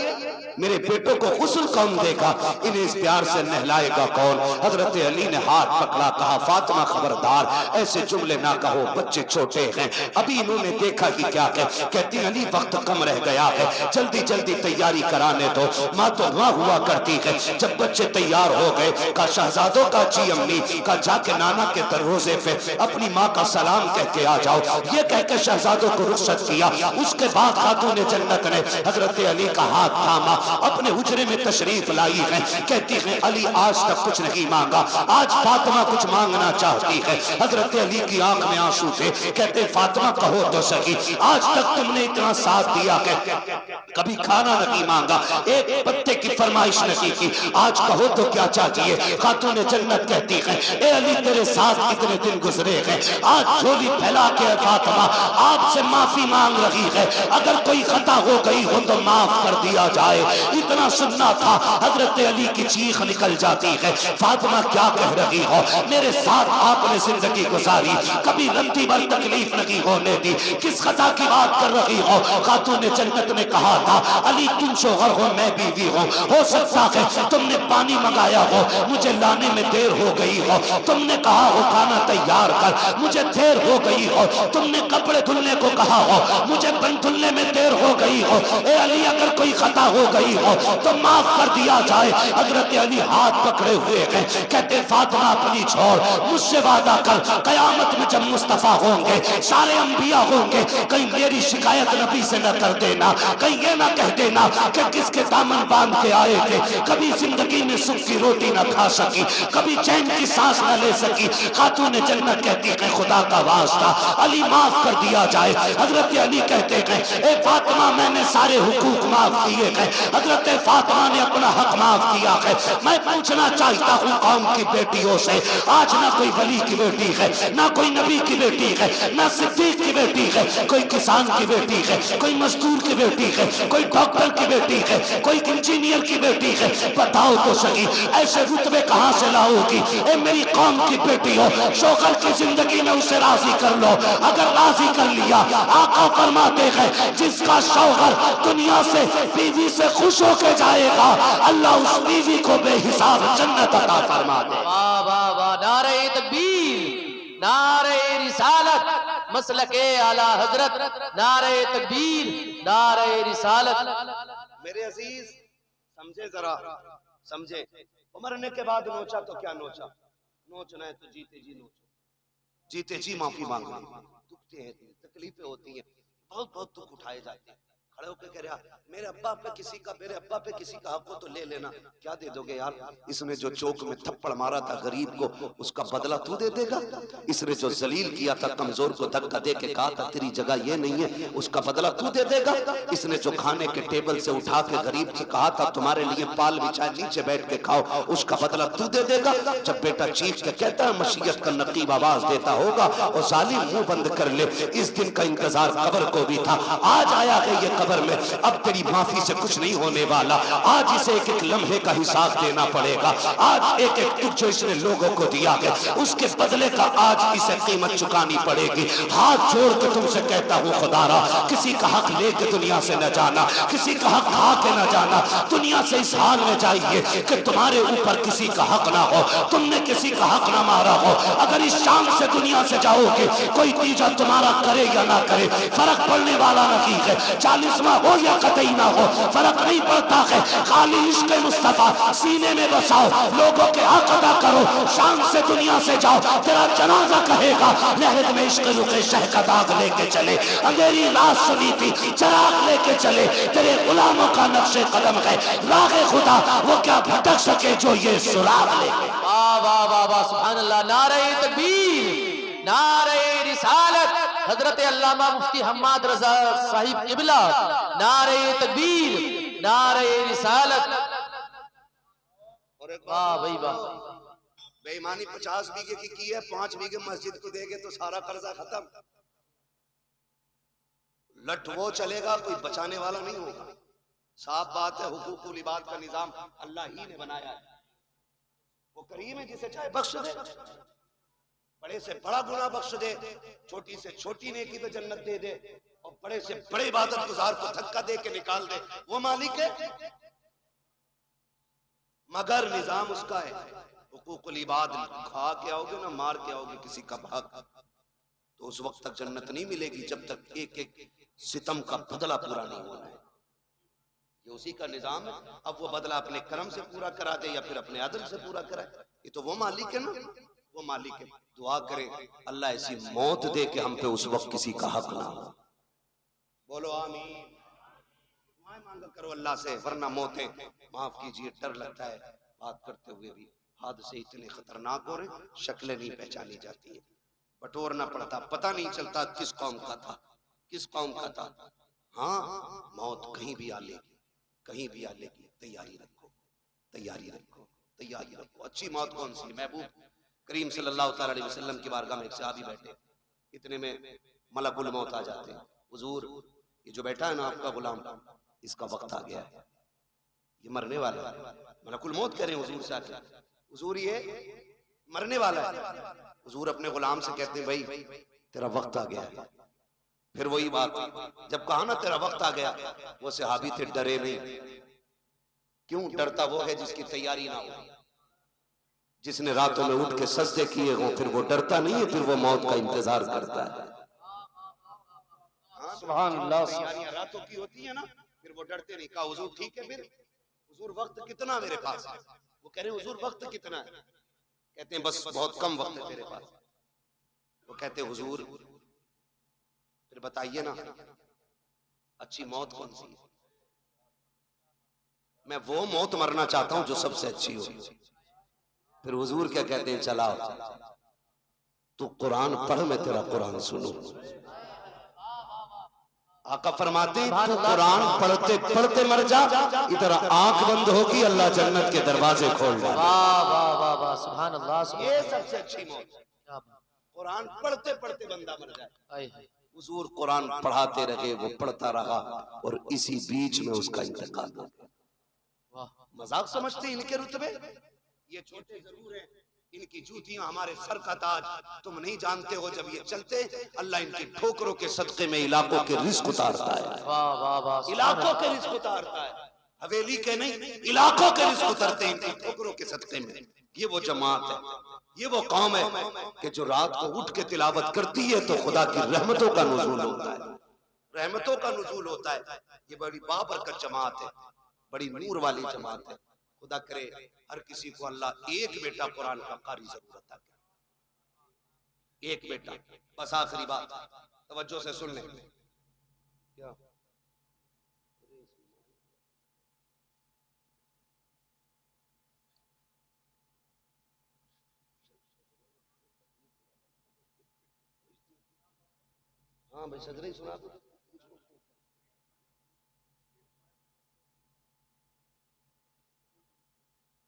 Speaker 1: मेरे बेटों को गुस्ल कौन देगा, इन्हें इस प्यार से नहलाएगा कौन? हजरत अली ने हाथ पकड़ा, कहा फातिमा खबरदार ऐसे जुमले ना कहो, बच्चे छोटे हैं, अभी इन्होंने देखा कि क्या कह। कहती अली वक्त कम रह गया है, जल्दी जल्दी तैयारी कराने दो। माँ तो वहां हुआ करती है, जब बच्चे तैयार हो गए का शहजादों का जी अम्मी का जाके नाना के दरवाजे पे अपनी माँ का सलाम कह के आ जाओ, ये कह के शहजादों को रुखसत किया। उसके बाद खातून जन्नत ने हजरत अली का हाथ थामा, अपने हुजरे में तशरीफ लाई है। कहती है अली आज तक कुछ नहीं मांगा, आज फातिमा कुछ मांगना चाहती है। हजरत अली की आंख में आंसू थे, कहते फातिमा कहो तो सही, आज तक तुमने इतना साथ दिया है, कभी खाना नहीं मांगा, एक पत्ते की फरमाइश नहीं की, आज कहो तो क्या चाहती है? खातून जन्नत कहती है ए अली तेरे साथ कितने दिन गुजरे हैं, आज झोली फैला के फातिमा आपसे माफी मांग रही है, अगर कोई खता हो गई हो तो माफ कर दिया जाए। इतना सुनना था, हजरत अली की चीख निकल जाती है, फातिमा क्या कह रही हो, मेरे साथ आपने जिंदगी गुजारी, कभी रत्ती भर तकलीफ नहीं होने दी, किस खता की बात कर रही हो? खातून जन्नत ने कहा था अली तुम शोहर हो मैं बीवी हूँ, हो सकता है तुमने पानी मंगाया हो, मुझे लाने में देर हो गई हो, तुमने कहा हो खाना तैयार कर, मुझे देर हो गई हो, तुमने कपड़े धुलने को कहा हो, मुझे बन धुलने में देर हो गई हो, ए अली अगर कोई खता हो गई हो तो माफ कर दिया जाए। हजरत अली हाथ पकड़े हुए हैं, कहते फातिमा अपनी छोड़, मुझसे वादा कर कयामत में जब मुस्तफा होंगे, सारे अंबिया होंगे, कहीं मेरी शिकायत नबी से न कर देना, कहीं ये ना कह देना कि किसके दामन बांध के आए थे, कभी जिंदगी में सुख की रोटी न खा सकी, कभी चैन की सांस न ले सकी। खातून जन्नत कहती है खुदा का वास्ता अली माफ कर दिया जाए। हजरत अली कहते हैं ए फातिमा मैंने सारे हुकूक माफ किए हैं, हजरत फातिमा ने अपना हक माफ किया है। मैं पूछना चाहता हूँ कौम की बेटियों से, आज ना कोई वली की बेटी है, ना कोई नबी की बेटी है, ना सिद्दीक की बेटी है, कोई किसान की बेटी है, कोई मजदूर की बेटी है, कोई डॉक्टर की बेटी है, कोई इंजीनियर की बेटी है, बताओ तो सही ऐसे रुतबे कहाँ से लाओगी? ए मेरी कौम की बेटी हो, शोहर की जिंदगी में उसे राजी कर लो, अगर राजी कर लिया आका फरमाते हैं जिसका शौहर दुनिया से बीवी से खुश होके जाएगा, अल्लाह उस बीवी को बेहिसाब जन्नत अता फरमा दे।
Speaker 3: वाह वाह वाह, नारे तकबीर, नारे रिसालत, मसलके आला हजरत, नारे तकबीर, नारे रिसालत।
Speaker 2: मेरे अजीज समझे, जरा समझे। मरने के बाद नोचा तो क्या नोचा, नोचना है तो जीते जी नोचो, जीते जी माफी मांगो। दुखते हैं, तकलीफें होती हैं, बहुत बहुत दुख उठाए जाते हैं। खड़े होकर कह रहा मेरे अब्बा पे किसी का हक हो तो ले लेना, क्या दे दोगे यार? इसने जो चौक में थप्पड़ मारा था गरीब को, उसका बदला तू दे देगा? इसने जो जलील किया था कमजोर को धक्का दे के कहा था तेरी जगह ये नहीं है, उसका बदला तू दे देगा? इसने जो खाने के टेबल से उठा के गरीब से कहा था तुम्हारे लिए पाल बिछाए नीचे बैठ के खाओ, उसका बदला तू दे देगा? जब बेटा चीख के कहता है मशीयत का नकीब आवाज देता होगा और जालिम मुंह बंद कर ले। इस दिन का इंतजार कब्र को भी था, आज आया है ये कब्र में, अब तेरी माफी से कुछ नहीं होने वाला। आज इसे एक एक लम्हे का हिसाब देना पड़ेगा। आज एक एक दुख जो इसने लोगों को दिया है उसके बदले का आज इसे कीमत चुकानी पड़ेगी। हाथ जोड़ के तुमसे कहता हूँ खुदारा, किसी का हक लेके दुनिया से न जाना, किसी का हक खा के न जाना। दुनिया से इस हाल में जाइए कि तुम्हारे ऊपर किसी का हक ना हो, तुमने किसी का हक ना मारा हो। अगर इस शाम से दुनिया से जाओगे, कोई तीजा तुम्हारा करे या ना करे फर्क पड़ने वाला नहीं है। 40वां हो या कतई ना हो, फर्क नहीं पड़ता है। खाली इश्क़ मुस्तफा सीने में बसाओ, लोगों के हक अदा करो, शान से दुनिया से जाओ। तेरा जनाजा कहेगा लहद में इश्क़ रुके शह का दाग लेके चले, अंधेरी रात सुनी थी चराग लेके चले। तेरे गुलामों का नक्शे कदम है राहे खुदा, वो क्या भटक सके जो ये सुराग ले।
Speaker 3: वाह वाह वाह वाह, सुभान अल्लाह। नारे तकबीर, नारे रिसालत, हजरत अल्लामा मुफ्ती हम्माद रजा साहिब किबला, नारे तकबीर, नारे रिसालत। वाह भाई वाह।
Speaker 2: बेईमानी 50 बीघे की है, 5 बीघे मस्जिद को देंगे तो सारा कर्जा खत्म। लट वो चलेगा, कोई बचाने वाला नहीं होगा। साफ बात है, हुकूकुल इबाद का निजाम अल्लाह ही ने बनाया है। वो करीम है जिसे चाहे बख्श दे, बड़े से बड़ा गुनाह बख्श दे, छोटी से छोटी नेकी पे जन्नत दे दे, और बड़े से बड़े इबादत गुजार को धक्का दे के निकाल दे। वो मालिक है, मगर निजाम उसका है। हुकूकुल इबाद खा के आओगे ना मार के आओगे किसी का भाग, तो उस वक्त तक जन्नत नहीं मिलेगी जब तक एक एक सितम का बदला पूरा नहीं होना है। ये उसी का निजाम है। अब वो बदला अपने कर्म से पूरा करा दे या फिर अपने अदल से पूरा कराए, ये तो वो मालिक है ना, वो मालिक है। दुआ करें अल्लाह ऐसी मौत दे कि हम पे उस वक्त किसी का हक ना हो। बोलो आमीन। दुआएं मांगा करो अल्लाह से, वरना मौतें, माफ कीजिए, डर लगता है बात करते हुए भी। हादसे इतने खतरनाक हो रहे, शक्लें नहीं पहचानी जाती है, बटोरना पड़ता, पता नहीं चलता किस कौम का था, किस कौम का था। हाँ, मौत कहीं भी आ लेगी, कहीं भी आ लेगी। तैयारी रखो, तैयारी रखो, तैयारी रखो। अच्छी मौत कौन सी? महबूब करीम सल्लल्लाहु अलैहि वसल्लम की बारगाह में एक सहाबी बैठे, इतने में मलकुल मौत आ जाते हैं। हुजूर, ये जो बैठा है ना आपका गुलाम, इसका वक्त आ गया है, ये मरने वाला है। मलकुल मौत कह रहे हैं हुजूर से आके, हुजूर ये मरने वाला है। हुजूर अपने गुलाम से कहते हैं भाई तेरा वक्त आ गया है। फिर वही बात, जब कहा ना तेरा वक्त आ गया, वो सहाबी थे डरे नहीं। क्यों डरता? वो है जिसकी तैयारी ना हो, जिसने रातों में उठ के सजदे किए हों, फिर वो डरता नहीं है, फिर वो मौत का इंतजार करता है।
Speaker 3: सुभान अल्लाह।
Speaker 2: तैयारियां रातों की होती है ना, फिर वो डरते नहीं। कहा हुजूर ठीक है, फिर हुजूर वक्त कितना मेरे पास है? वो कह रहे हुजूर वक्त कितना है? कहते हैं बस बहुत कम वक्त है तेरे पास। वो कहते हुजूर फिर बताइए ना अच्छी मौत कौन सी है? मैं वो मौत मरना चाहता हूं जो सबसे अच्छी हो। फिर हुजूर क्या कहते हैं, चलाओ तू कुरान पढ़, मैं तेरा कुरान सुनूं। आका फरमाते तू कुरान पढ़ते पढ़ते मर जा, इधर आंख बंद होगी अल्लाह जन्नत के दरवाजे खोल देगा।
Speaker 3: वाह वाह वाह वाह, सुभान अल्लाह।
Speaker 2: ये सबसे अच्छी मौत, कुरान पढ़ते पढ़ते बंदा मर जाए। हुजूर कुरान पढ़ाते रहे, वो पढ़ता रहा, और इसी बीच में उसका इंतकाल हो गया। मजाक समझते इनके रुतबे? ये छोटे जरूर हैं, इनकी जूतियां हमारे सर का ताज। तुम नहीं जानते हो, जब ये चलते अल्लाह इनकी ठोकरों के सदके में इलाकों के रिस्क उतारता है।
Speaker 3: वाह वाह वाह,
Speaker 2: इलाकों के रिस्क उतारता है।
Speaker 1: हवेली के नहीं इलाकों के रिस्क उतरते हैं ठोकरों के सदके में। ये वो जमात है, ये वो कौम है कि जो रात को उठ के तिलावत करती है तो खुदा की रहमतों का नुज़ूल होता है, रहमतों का नुज़ूल होता है। ये बड़ी बाबरकत जमात है, बड़ी नूर वाली जमात है। खुदा करे हर किसी को अल्लाह एक बेटा कुरान का कारी जरूर अता करे, एक बेटा। बस आखिरी बात तवज्जो से सुन लें। क्या हाँ भाई सदर ही सुना दो।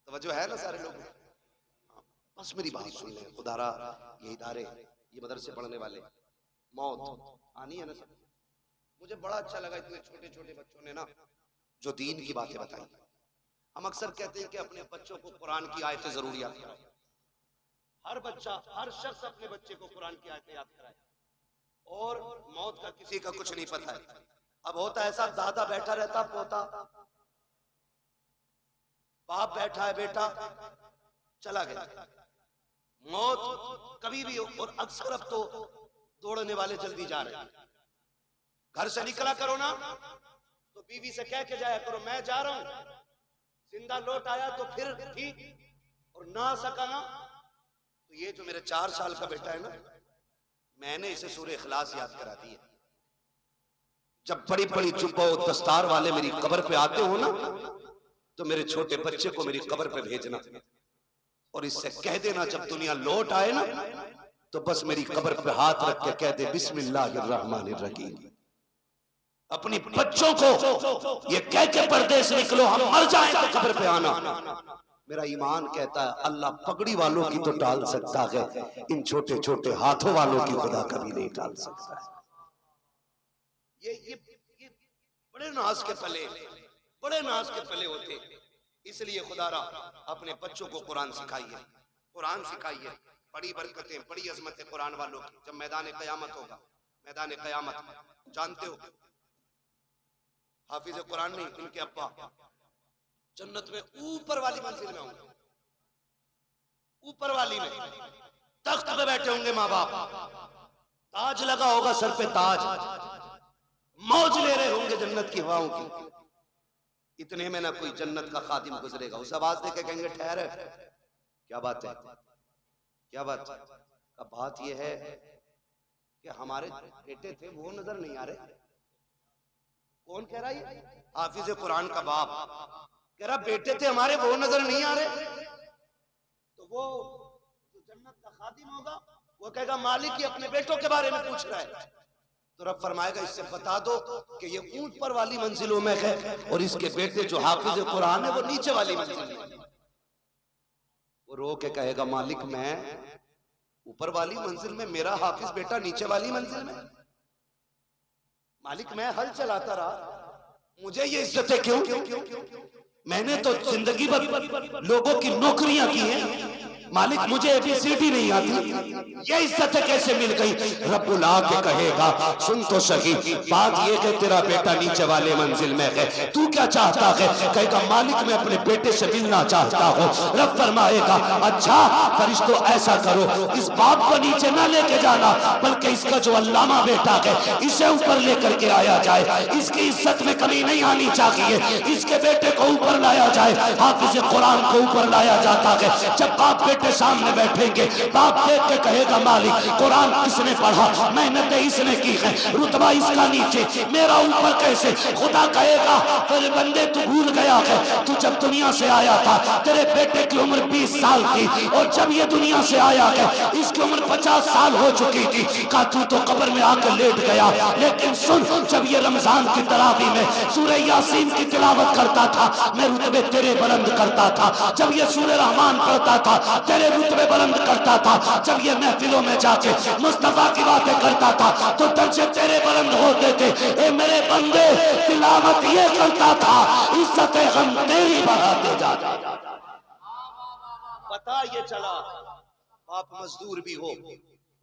Speaker 1: तवज्जो है ना सारे लोग? हाँ, बस मेरी बात सुन लें। खुदारा ये इदारे, ये मदरसे पढ़ने वाले, मौत आनी है ना सब। मुझे बड़ा अच्छा लगा इतने छोटे छोटे बच्चों ने ना जो दीन की बातें बताई। हम अक्सर कहते हैं कि अपने बच्चों को कुरान की आयतें जरूर याद कराएं। हर बच्चा, हर शख्स अपने बच्चे को कुरान की आयतें याद कराए। और मौत का किसी का कुछ नहीं पता है। अब होता ऐसा, दादा बैठा रहता, पोता, बाप बैठा है, बेटा चला गया, मौत कभी भी हो। और अक्सर अब तो दौड़ने वाले जल्दी जा रहे हैं। घर से निकला करो ना तो बीवी से कह के जाया करो मैं जा रहा हूं, जिंदा लौट आया तो फिर ठीक, और ना आ सका ना तो ये जो मेरे 4 साल का बेटा है ना, मैंने इसे सूरह इखलास याद करा दी है। जब बड़ी बड़ी जुब्बा और दस्तार वाले मेरी कब्र पे आते हो ना तो मेरे छोटे बच्चे को मेरी कब्र पे भेजना और इससे कह देना जब दुनिया लौट आए ना तो बस मेरी कब्र पे हाथ रख के कह दे बिस्मिल्लाहिर्रहमानिर्रहीम। अपनी बच्चों को ये कह के परदेश निकलो हम मर जाएं तो कब्र पे आना। मेरा ईमान कहता है अल्लाह पगड़ी वालों की तो टाल सकता है, इन छोटे छोटे हाथों वालों की खुदा कभी नहीं टाल सकता है। ये बड़े नाज के पले, बड़े नाज के पले होते। इसलिए खुदारा अपने बच्चों को कुरान सिखाइए, कुरान सिखाइए। बड़ी बरकतें, बड़ी अजमतें कुरान वालों की। जब मैदान क़यामत होगा, मैदान क़यामत जानते हो, हाफिज कुरान नहीं, इनके अब्बा जन्नत में ऊपर वाली मंजिल में होंगे, ऊपर वाली में तख्त पे बैठे होंगे माँ बाप, ताज लगा होगा सर पे, ताज, मौज ले रहे होंगे जन्नत की हवाओं की। इतने में ना कोई जन्नत का खादिम गुजरेगा, उस आवाज दे के कहेंगे ठहर, क्या बात है, क्या बात है? अब बात यह है कि हमारे बेटे थे वो नजर नहीं आ रहे। कौन कह रहा है? हाफिज कुरान का बाप कह रहा बेटे थे हमारे वो नजर नहीं आ रहे। तो वो जो जन्नत का खादिम होगा वो कहेगा मालिक ही अपने बेटों के बारे में पूछ रहा है। तो रब फरमाएगा इससे बता दो कि ये ऊपर वाली मंजिलों में है और इसके बेटे जो हाफिज कुरान है वो नीचे वाली मंजिल में। वो रो के कहेगा मालिक मैं ऊपर वाली मंजिल में, मेरा हाफिज बेटा नीचे वाली मंजिल में। मालिक मैं हल चलाता रहा, मुझे ये इज्जतें क्यों? मैंने तो जिंदगी भर लोगों की नौकरियां की हैं, मालिक मुझे ABCD नहीं आती, ये इज्जतें कैसे मिल गई? रब्बुल आके कहेगा सुन तो सही, बात ये कि तेरा बेटा नीचे वाले मंजिल में है, तू क्या चाहता है? कहेगा मालिक मैं अपने बेटे से मिलना चाहता हूँ। रब फरमाएगा अच्छा फरिश्तों ऐसा करो, इस बाप को नीचे ना लेके जाना बल्कि इसका जो अल्लामा बेटा है इसे ऊपर लेकर के आया जाए, इसकी इज्जत में कमी नहीं आनी चाहिए, इसके बेटे को ऊपर लाया जाए। हाफिज कुरान को ऊपर लाया जाता है। जब बाप बेटे सामने बैठेंगे, बाप देख के कहेगा मालिक कुरान किसने पढ़ा, मेहनत इसने की है, रुतबा इसका नीचे, मेरा ऊपर कैसे? खुदा कहेगा फिर बंदे तू भूल गया है, तू जब दुनिया से आया था तेरे बेटे की उम्र 20 साल थी और जब ये दुनिया से आया है इसकी उम्र 50 साल हो चुकी थी। कहा तू तो कब्र में आकर लेट गया, लेकिन सुन जब ये रमजान की तरावी में सूरह यासीन की तिलावत करता था मैं रुतबे तेरे बुलंद करता था, जब ये सूरह रहमान पढ़ता था तेरे रुतबे बुलंद करता था, जब ये महफिलों में जाके मुस्तफा की बातें करता था तो दर्जे तेरे बुलंद होते थे। ए मेरे बंदे तिलावत ये करता था, इज्जत हम तेरी बढ़ाते जाते। पता ये चला बाप मजदूर भी हो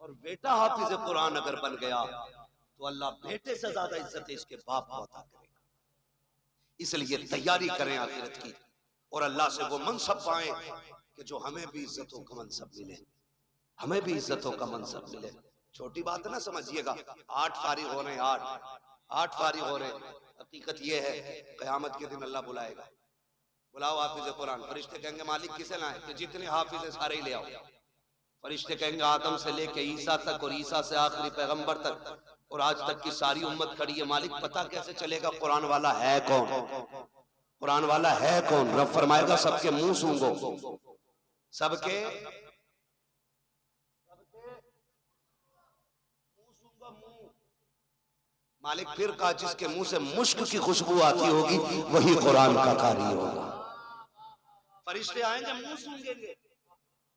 Speaker 1: और बेटा हाफिज कुरान अगर बन गया तो अल्लाह बेटे से ज्यादा इज्जत इसके बाप को अता करेगा।
Speaker 2: इसलिए तैयारी करें आखिरत की और अल्लाह से वो मनसब पाएं कि जो हमें भी इज्जतों का मनसब मिले, हमें भी इज्जतों का मनसब मिले। छोटी बात ना समझिएगा, 8 फारिग हो रहे हैं, 8 फारिग हो रहे हैं। हकीकत ये है क़यामत के दिन अल्लाह बुलाएगा, बुलाओ हाफिज कुरान। फरिश्ते कहेंगे मालिक किसे लाए? कि जितने हाफिज है सारे ही ले आओ। फरिश्ते कहेंगे आदम से लेके ईसा तक और ईसा से आखिरी पैगंबर तक और आज तक की सारी उम्मत खड़ी है। मालिक पता कैसे चलेगा कुरान वाला है कौन? कुरान वाला है कौन? रब फरमाएगा सबके मुंह सूंघो, सबके मालिक फिर कहा जिसके मुंह से मुश्क की खुशबू आती होगी वही कुरान का कारी होगा। फरिश्ते आएंगे, मुंह सूंघेंगे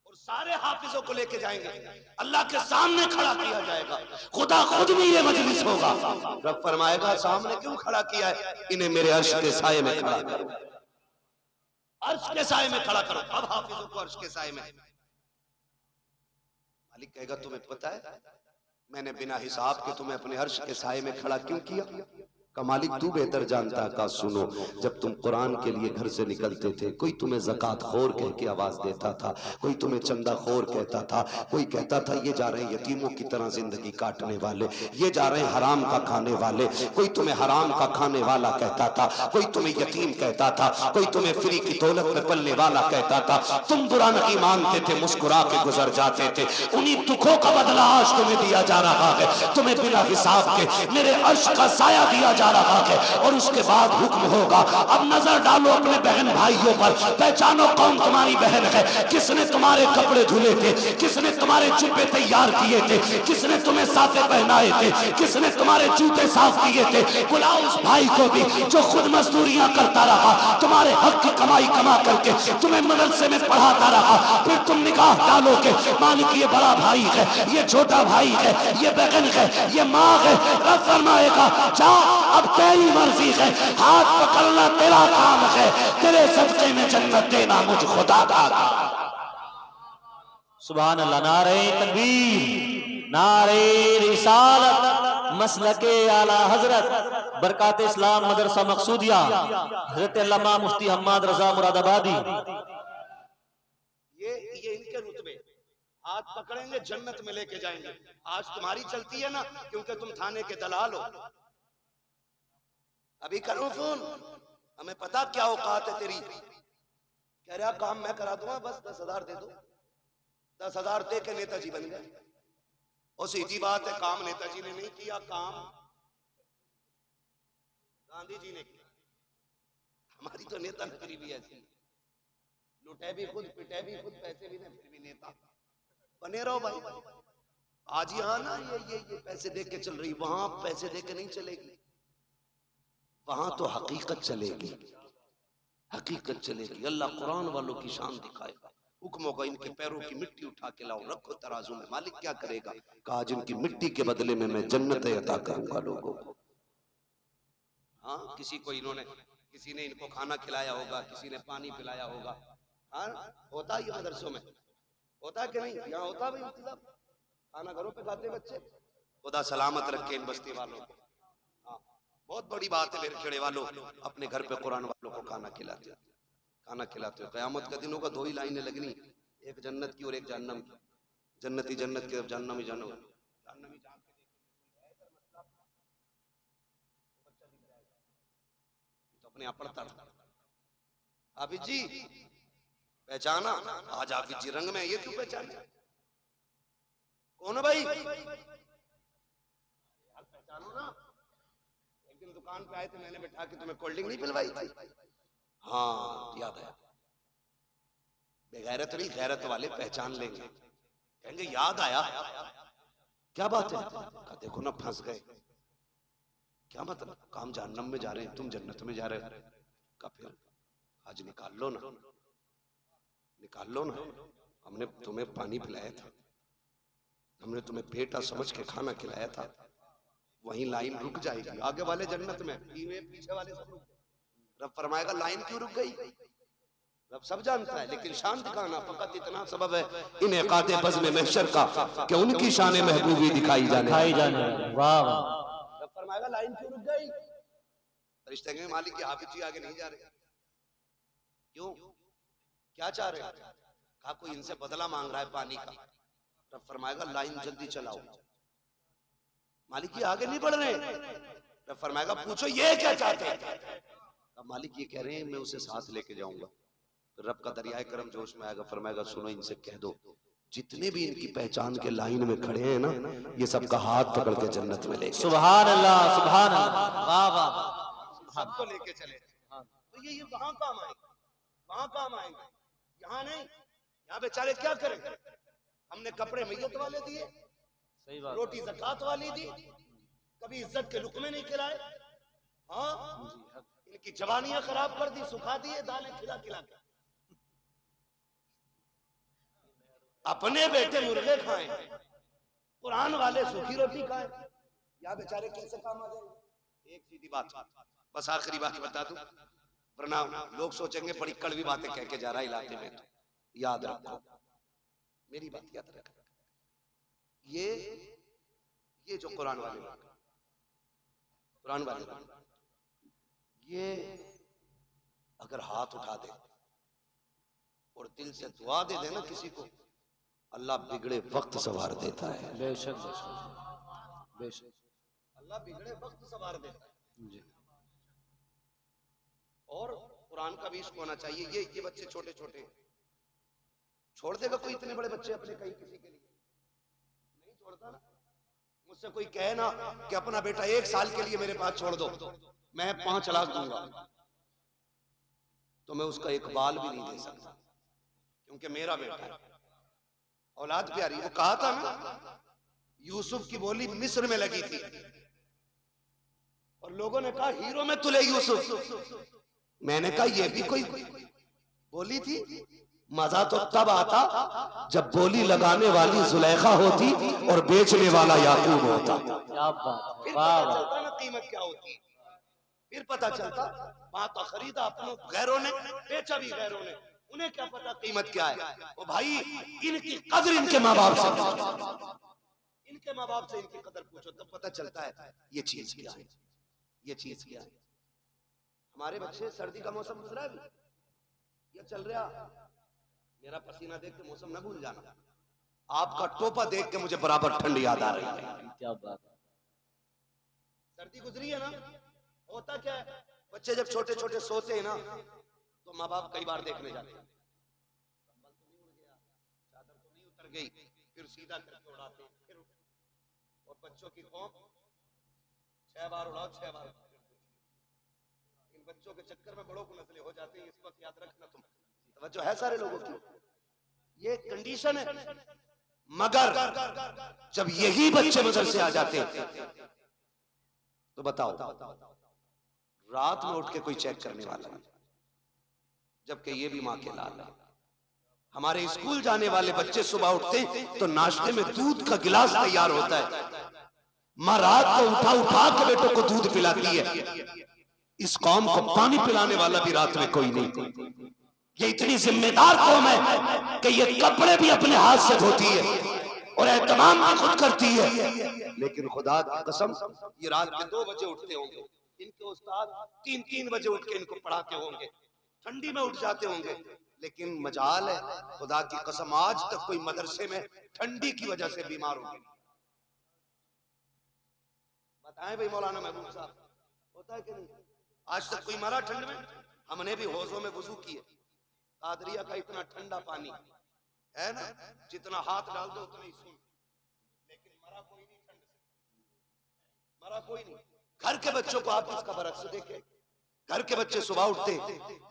Speaker 2: और सारे हाफिजों को लेके जाएंगे, अल्लाह के सामने खड़ा किया जाएगा। खुदा खुद भी ये मजलिस होगा। रब फरमाएगा सामने क्यों खड़ा किया है? इन्हें मेरे अर्श के साये में खड़ा करो, अर्श के साये में खड़ा करो। अब हाफिजों को अर्श के साये में। मालिक कहेगा तुम्हें पता है मैंने बिना हिसाब के तुम्हें अपने अर्श के साये में खड़ा क्यों किया? का मालिक तू बेहतर जानता। का सुनो, जब तुम कुरान के लिए घर से निकलते थे कोई तुम्हें ज़कात खोर कह के आवाज देता था, कोई तुम्हें चंदा खोर कहता था, कोई कहता था ये जा रहे हैं यतीमों की तरह जिंदगी काटने वाले, ये जा रहे हैं हराम का खाने वाले, कोई तुम्हें हराम का खाने वाला कहता था, कोई तुम्हें यतीम कहता था, कोई तुम्हें फ्री की दौलत में पलने वाला कहता था। तुम बुरा नहीं मानते थे, मुस्कुरा के गुजर जाते थे। उन्हीं दुखों का बदला आज तुम्हें दिया जा रहा है। तुम्हें बिना हिसाब के मेरे अर्श का साया दिया जा रहा है और उसके बाद हुक्म होगा अब नजर डालो अपने बहन भाइयों पर, पहचानो कौन तुम्हारी बहन है, किसने तुम्हारे कपड़े धुले थे, किसने तुम्हारे जुब्बे तैयार किए थे, किसने तुम्हें साफे पहनाए थे, किसने तुम्हारे जूते साफ किए थे। बुलाओ उस भाई को भी जो खुद मजदूरियां करता रहा, तुम्हारे हक की कमाई कमा करके तुम्हें मदरसे में पढ़ाता रहा। फिर तुम निगाह डालोगे मालिक ये बड़ा भाई है, ये छोटा भाई है, ये बहन है, ये माँ है। रब फरमाएगा जा अब तेरी मर्जी है, हाथ पकड़ना तेरा काम है, तेरे सदके में जन्नत देना मुझ खुदा का।
Speaker 3: सुभान अल्लाह। नारे तकबीर, नारे रिसालत, मसलके आला हजरत, बरकात इस्लाम मदरसा मकसूदिया, हजरत अल्लामा मुफ्ती हम्माद रजा मुरादाबादी।
Speaker 2: ये इनके रुतबे, हाथ पकड़ेंगे जन्नत में लेके जाएंगे। आज तुम्हारी चलती है ना क्योंकि तुम थाने के दलाल हो। अभी करो फोन, हमें पता क्या औकात है तेरी। कह रहा काम मैं करा दूंगा, बस 10,000 दे दो। 10,000 दे के नेताजी बन गए। और सीधी बात है, काम नेताजी ने नहीं किया, काम गांधी जी ने किया। हमारी तो नेता नगरी भी ऐसी, लुटे भी खुद, पिटे भी खुद, पैसे भी नहीं, फिर भी नेता बने रहो भाई। आज यहाँ ना ये पैसे दे के चल रही, वहां पैसे दे के नहीं चलेगी। वहां तो हकीकत चलेगी, हकीकत चलेगी। अल्लाह कुरान वालों की शान दिखाएगा। हुक्म होगा इनके पैरों की मिट्टी उठा के लाओ, रखो तराजू में। मालिक क्या करेगा? कहा जिनकी मिट्टी के बदले में मैं जन्नत अता करूंगा लोगों को। हाँ, किसी ने इनको खाना खिलाया होगा, किसी ने पानी पिलाया होगा। हाँ, होता ही मदरसों में होता कि नहीं? यहाँ होता भी इंतजाम, खाना घरों पे खाते बच्चे। खुदा सलामत रखे इन बस्ती वालों को। बहुत बड़ी बात है मेरे खेड़े वालों, अपने घर पे कुरान वालों को खाना खिलाते हो, खाना खिलाते हो। क़यामत का दिन होगा, 2 ही लाइनें लगनी, एक जन्नत की और एक जहन्नम की। जन्नती जन्नत की, जहन्नमी जहन्नम। तो अपने आप पढ़ता था। हाफिज जी पहचाना? आज हाफिज जी रंग में, ये क्यों पहचाने? कौन है भाई? पहचानो ना। दुकान पे आए थे, मैंने बैठा के तुम्हें कोल्ड ड्रिंक नहीं पिलवाई थी? हाँ याद आया। बेगैरत नहीं, गैरत वाले पहचान लेंगे, कहेंगे याद आया। क्या बात है? कहा देखो ना फंस गए। क्या मतलब? काम जहन्नम में जा रहे हैं, तुम जन्नत में जा रहे हो। कहा फिर आज निकाल लो ना, निकाल लो ना। हमने तुम्हें पानी पिलाया था, हमने तुम्हें बेटा समझ के खाना खिलाया था। वहीं लाइन रुक जाएगी, आगे वाले जन्नत में, पीछे वाले सब। रब फरमाएगा लाइन क्यों रुक गई? रब सब जानता है, लेकिन शान दिखाना फकत इतना सबब है इन इकादे बज़्म महशर का कि उनकी शान महबूबी दिखाई जाने।
Speaker 3: वाह वाह।
Speaker 2: रब फरमाएगा लाइन क्यों रुक गई? फरिश्ते कहेंगे मालिक की हाफिज जी आगे नहीं जा रहे, क्यों, क्या चाह रहे हैं? कहा कोई इनसे बदला मांग रहा है पानी का। रब फरमाएगा लाइन जल्दी चलाओ। मालिक ये आगे नहीं बढ़ रहे। रब फरमाएगा पूछो ये क्या चाहते हैं? अब मालिक ये कह रहे हैं मैं उसे साथ लेके जाऊंगा। तो रब का दरियाए करम जोश में आएगा, फरमाएगा सुनो इनसे कह दो जितने भी इनकी पहचान के लाइन में खड़े हैं ना, ये सबका हाथ पकड़ के जन्नत में लेके
Speaker 3: सुभान अल्लाह, सुभान अल्लाह, वाह वाह,
Speaker 2: सबको लेके चले। तो ये वहां काम आएंगे, वहां काम आएंगे, यहाँ नहीं। यहाँ बेचारे क्या करेंगे? हमने कपड़े मैयत वाले दिए,
Speaker 3: सही बात,
Speaker 2: रोटी ज़कात वाली दी, कभी इज्जत के लुकमे नहीं खिलाए। हाँ, इनकी जवानियां खराब कर दी, सुखा दिए दालें खिला खिला के। अपने बेटे मुर्गे खाएं, कुरान वाले सूखी रोटी खाएं, या बेचारे कैसे काम आ जाएंगे? एक सीधी बात, बस आखिरी बात बता दूं, वरना लोग सोचेंगे बड़ी कड़वी बातें कह के जा रहा है इलाके में। तो याद रखो, मेरी बात याद रखो, ये जो कुरान वाले लोग, कुरान वाले लोग, ये अगर हाथ उठा दे और दिल से दुआ दे देना किसी को, अल्लाह बिगड़े वक्त सवार देता है।
Speaker 3: बेशक बेशक बेशक,
Speaker 2: अल्लाह बिगड़े वक्त सवार देता है
Speaker 3: जी।
Speaker 2: और कुरान का भी इश्क होना चाहिए। ये बच्चे छोटे छोटे हैं, छोड़ देगा कोई इतने बड़े बच्चे अपने कहीं किसी के लिए? नहीं छोड़ता ना। मुझसे कोई कहे ना कि अपना बेटा 1 साल के लिए मेरे पास छोड़ दो, मैं 5 लाख दूंगा, तो मैं उसका एक बाल भी नहीं दे सकता, क्योंकि मेरा बेटा है, औलाद प्यारी। वो कहा था ना, यूसुफ की बोली मिस्र में लगी थी और लोगों ने कहा हीरो में तुले यूसुफ। मैंने कहा ये भी कोई बोली थी? मजा तो तब आता जब बोली लगाने वाली जुलेखा होती और बेचने वाला याकूब होता।
Speaker 3: क्या बात,
Speaker 2: फिर
Speaker 3: वाह
Speaker 2: पता
Speaker 3: वाह,
Speaker 2: चलता ना कीमत क्या होती, फिर पता चलता। वहां तो खरीदा अपनों गैरों ने, बेचा भी गैरों ने, उन्हें क्या पता कीमत क्या है। वो भाई इनकी कदर इनके माँ बाप से, इनके माँ बाप से इनकी कदर पूछो, तब पता चलता है ये चीज क्या है, ये चीज क्या है। हमारे बच्चे, सर्दी का मौसम गुजरा है, ये चल रहा, मेरा पसीना देख के मौसम न भूल जाना, आपका टोपा देख के मुझे बराबर ठंड याद आ रही है।
Speaker 3: क्या बात,
Speaker 2: सर्दी गुजरी है ना। होता क्या है, बच्चे जब छोटे छोटे सोते हैं ना, तो माँ बाप कई बार देखने जाते हैं, कंबल तो नहीं उड़ गया, चादर तो नहीं उतर गई, फिर सीधा करके उड़ाते हैं, फिर और बच्चों की कौम 6 बार उड़ाओ 6 बार। इन बच्चों के चक्कर में बड़ों को नस्लें हो जाती हैं, इस वक्त याद रखना तुम। तवज्जो है सारे लोगों की, ये कंडीशन है। मगर जब यही बच्चे मदरसे आ जाते हैं तो बताओ रात में उठ के कोई चेक करने वाला नहीं, जबकि ये भी माँ के लाल है। हमारे स्कूल जाने वाले बच्चे सुबह उठते तो नाश्ते में दूध का गिलास तैयार होता है, माँ रात को उठा उठा के बेटों को दूध पिलाती है। इस कौम को पानी पिलाने वाला भी रात में कोई नहीं। ये इतनी जिम्मेदार कौम है कि ये कपड़े भी अपने हाथ से धोती है और एहतमाम भी खुद करती है। लेकिन खुदा की कसम, ये रात के 2 बजे उठते होंगे, इनके उस्ताद 3-3 बजे उठ के इनको पढ़ाते होंगे, ठंडी में उठ जाते होंगे। लेकिन मजाल है, खुदा की कसम आज तक कोई मदरसे में ठंडी की वजह से बीमार हो गया। बताएं भाई मौलाना महबूब साहब, होता है कि नहीं? आज तक कोई मरा ठंड में? हमने भी हौजों में वुजू किए, कादरिया का इतना ठंडा पानी है ना, जितना हाथ डाल दो उतना ही सुन, लेकिन मरा कोई नहीं ठंड से, मरा कोई नहीं। घर के बच्चों को आप इसका बरक्स देखें, घर के बच्चे सुबह उठते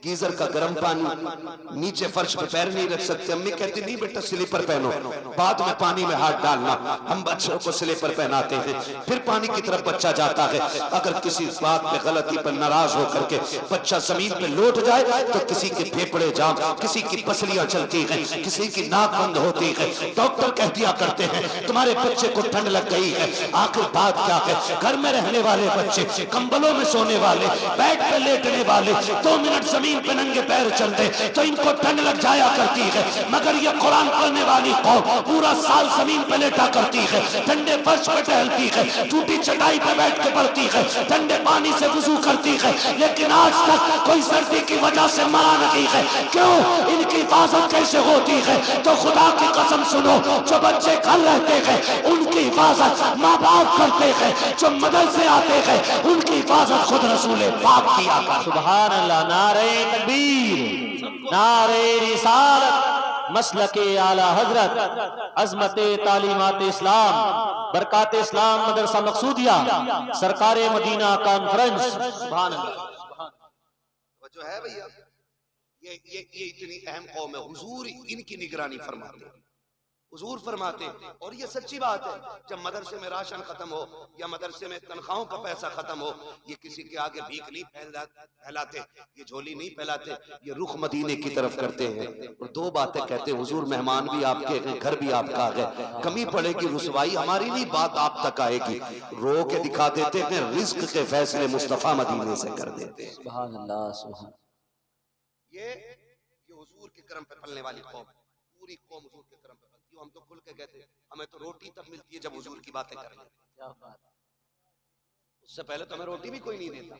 Speaker 2: गीजर का गर्म पानी, नीचे फर्श पे पैर नहीं रख सकते, अम्मी कहती नहीं बेटा स्लीपर पहनो, बाद में पानी में हाथ डालना। हम बच्चों को स्लीपर पहनाते हैं, फिर पानी की तरफ बच्चा जाता है। अगर किसी बात पे गलती पर नाराज होकर के बच्चा जमीन पे लौट जाए तो किसी के फेफड़े जाम, किसी की पसलियां चलती है, किसी की नाक बंद होती है। डॉक्टर कह दिया करते हैं तुम्हारे बच्चे को ठंड लग गई है। आखिर बात क्या है? घर में रहने वाले बच्चे, कंबलों में सोने वाले, बेड पे
Speaker 1: लेटने वाले 2 मिनट जमीन पे नंगे पैर चलते तो इनको ठंड लग जाया करती है, मगर ये कुरान पढ़ने वाली कौम पूरा साल जमीन पे लेटा करती है, ठंडे फर्श पे टहलती है, टूटी चटाई पे बैठ के पढ़ती है, ठंडे पानी से वुजू करती है, लेकिन आज तक कोई सर्दी की वजह से मरा नहीं है। क्यों? इनकी हिफाजत कैसे होती है? तो खुदा की कसम सुनो, जो बच्चे घर रहते हैं उनकी हिफाजत माँ बाप करते हैं, जो मदरसे आते हैं उनकी हिफाजत खुद रसूल पाक किया कर।
Speaker 3: सुभान अल्लाह। नारे तकबीर, नारे रिसालत, मसलके आला हजरत, अजमत तालीमात इस्लाम, बरकात इस्लाम मदरसा मकसूदिया, सरकारे मदीना कॉन्फ्रेंस। सुभान अल्लाह।
Speaker 2: वो जो है भैया, ये इतनी अहम कौम है, हुजूर इनकी निगरानी फरमाते हैं, हुजूर फरमाते हैं। और ये सच्ची बात है, जब मदरसे में राशन खत्म हो या मदरसे में तनख्वाहों का पैसा खत्म हो, ये किसी के आगे भीख नहीं फैलाते, ये झोली नहीं फैलाते, ये रुख मदीने की तरफ करते हैं और 2 बातें कहते हैं, हुजूर मेहमान भी आपके हैं, घर भी आपका है, कमी पड़ेगी रुसवाई हमारी नहीं, बात आप तक आएगी। रो के दिखा देते हैं, रिज्क के फैसले मुस्तफा मदीने से कर देते हैं।
Speaker 3: सुभान अल्लाह। सुभान।
Speaker 2: ये हुजूर के करम पे पलने वाली कौम, पूरी कौम हुजूर के करम पे पलती है। हम तो खुल के कहते हैं, हमें तो रोटी तब मिलती है जब हुजूर की बातें कर लेते हैं,
Speaker 3: क्या बात।
Speaker 2: उससे पहले तो हमें रोटी भी कोई नहीं देता,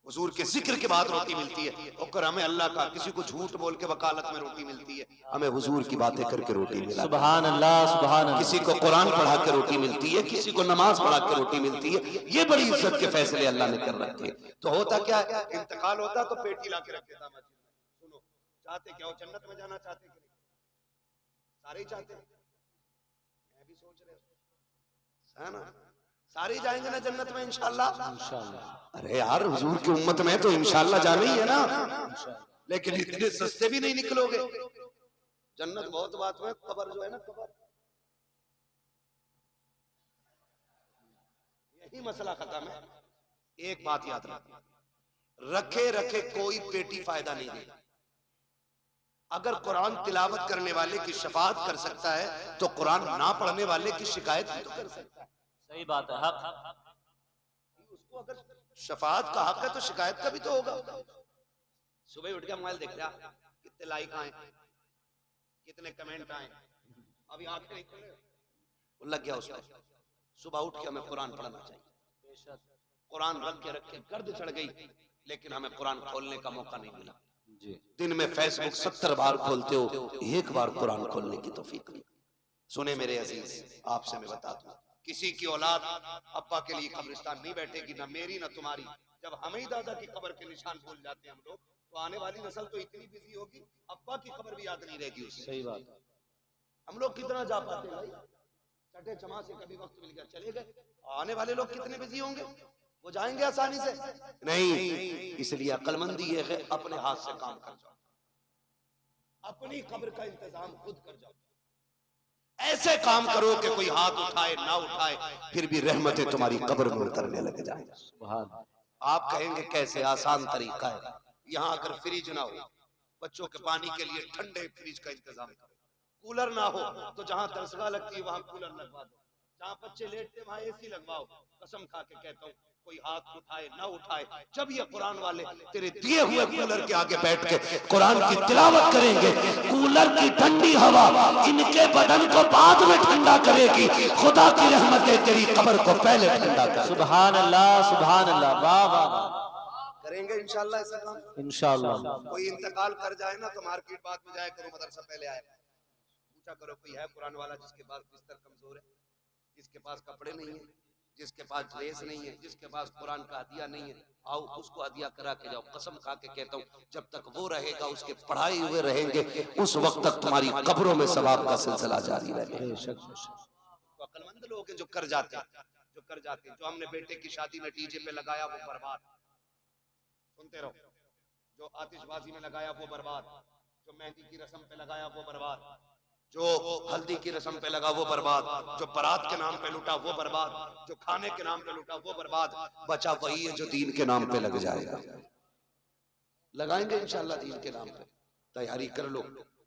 Speaker 2: हुजूर के जिक्र के बाद रोटी मिलती है। और हमें अल्लाह का किसी को झूठ बोल के वकालत में रोटी मिलती है,
Speaker 1: हमें हुजूर की बातें करके रोटी मिला।
Speaker 3: सुभान अल्लाह। सुभान अल्लाह।
Speaker 1: किसी को कुरान पढ़ा के रोटी मिलती है, किसी को नमाज पढ़ा के रोटी मिलती है। ये बड़ी इज्जत के फैसले अल्लाह ने कर रखे।
Speaker 2: तो होता क्या है, इंतकाल होता तो पेटी ला के रख देता। सुनो, चाहते क्या हो? जन्नत में जाना चाहते कि नहीं? सारे ही चाहते हैं, मैं भी सोच रहे है ना, सारे ही जाएंगे ना जन्नत में इंशाल्लाह।
Speaker 3: इंशाअल्लाह।
Speaker 1: अरे यार, हुजूर की उम्मत में तो इंशाल्लाह जाना ही है ना, लेकिन इतने सस्ते भी नहीं निकलोगे।
Speaker 2: जन्नत बहुत बात में, कब्र जो है ना, कब्र, यही मसला खत्म है। एक बात याद रखना, रखे रखे कोई पेटी फायदा नहीं देगा। अगर कुरान तिलावत करने वाले की शफाअत कर सकता है तो कुरान ना पढ़ने वाले की शिकायत भी तो कर सकता है।
Speaker 3: सही बात है। हक।
Speaker 2: उसको अगर शफाअत का हक है तो शिकायत का भी तो होगा। सुबह उठ के मोबाइल देख रहा, कितने लाइक आए, कितने कमेंट आए, अभी आंखें नहीं खुले, लग गया उसको। सुबह उठ के हमें कुरान पढ़ना चाहिए। कुरान रख के गर्द चढ़ गई, लेकिन हमें कुरान खोलने का मौका नहीं मिला। दिन में फेसबुक 70 बार खोलते हो, एक बार कुरान खोलने की तौफीक नहीं। सुने मेरे अजीज, आपसे मैं बता दूं, किसी की औलाद अब्बा के लिए कब्रिस्तान नहीं बैठेगी, ना मेरी ना तुम्हारी। जब हम ही दादा की कब्र के निशान भूल जाते हैं हम लोग, तो आने वाली नस्ल तो इतनी बिजी होगी, अब्बा की कब्र भी याद नहीं रहेगी उसे।
Speaker 3: सही बात है।
Speaker 2: हम लोग कितना जा पाते हैं भाई, चटे चमा से कभी वक्त मिल गया चले गए। आने वाले लोग कितने बिजी होंगे, वो जाएंगे आसानी से
Speaker 1: नहीं। इसलिए अक्लमंदी ये है,
Speaker 2: अपने हाथ से काम कर जाओ, अपनी कब्र का इंतजाम खुद कर जाओ।
Speaker 1: ऐसे काम करो कि कोई हाथ उठाए ना उठाए, फिर भी रहमतें तुम्हारी कब्र में उतरने लग जाए। आप कहेंगे कैसे? आसान तरीका है। यहाँ अगर फ्रिज ना हो, बच्चों के पानी के लिए ठंडे फ्रिज का इंतजाम करो। कूलर ना हो तो जहाँ तरसगा लगती है वहां कूलर लगवा दो, जहाँ बच्चे लेटते वहां एसी लगवाओ। कसम खा के कहता हूँ, कोई हाथ उठाए ना उठाए, जब ये कुरान वाले तेरे दिए हुए कूलर के आगे बैठ के कुरान की तिलावत करेंगे, कूलर की ठंडी हवा इनके बदन को बाद में ठंडा करेगी। खुदा की रहमतें तेरी कब्र को पहले ठंडा कर।
Speaker 3: सुभान अल्लाह। सुभान अल्लाह। वाह वाह।
Speaker 2: करेंगे इंशाल्लाह ऐसा काम।
Speaker 3: इंशाअल्लाह।
Speaker 2: कोई इंतकाल कर जाए ना तो मार्केट बाद में जाए करो, मदरसा पहले आए, पूछा करो कोई है कुरान वाला जिसके पास बिस्तर कमजोर है, जिसके पास कपड़े नहीं है, जिसके पास ड्रेस नहीं है, जिसके पास कुरान का हदिया नहीं है, आओ उसको हदिया करा के जाओ। कसम खा के कहता हूँ, जब तक वो रहेगा, उसके पढ़ाए हुए रहेंगे, उस वक्त तक तुम्हारी कब्रों में सवाब का सिलसिला जारी रहेगा। तो अक्लमंद लोग हैं जो कर जाते हैं, जो हमने बेटे की शादी में डीजे पे लगाया वो बर्बाद, सुनते रहो। जो आतिशबाजी में लगाया वो बर्बाद, जो मेहंदी की रस्म पे लगाया वो बर्बाद, जो हल्दी की रस्म पे लगा वो बर्बाद, जो बारात के नाम पे लुटा वो बर्बाद, जो खाने के नाम पे लुटा वो बर्बाद। बचा वही है जो दीन के नाम पे लग जाएगा। लगाएंगे इंशाल्लाह दीन के नाम पे, तैयारी कर लो,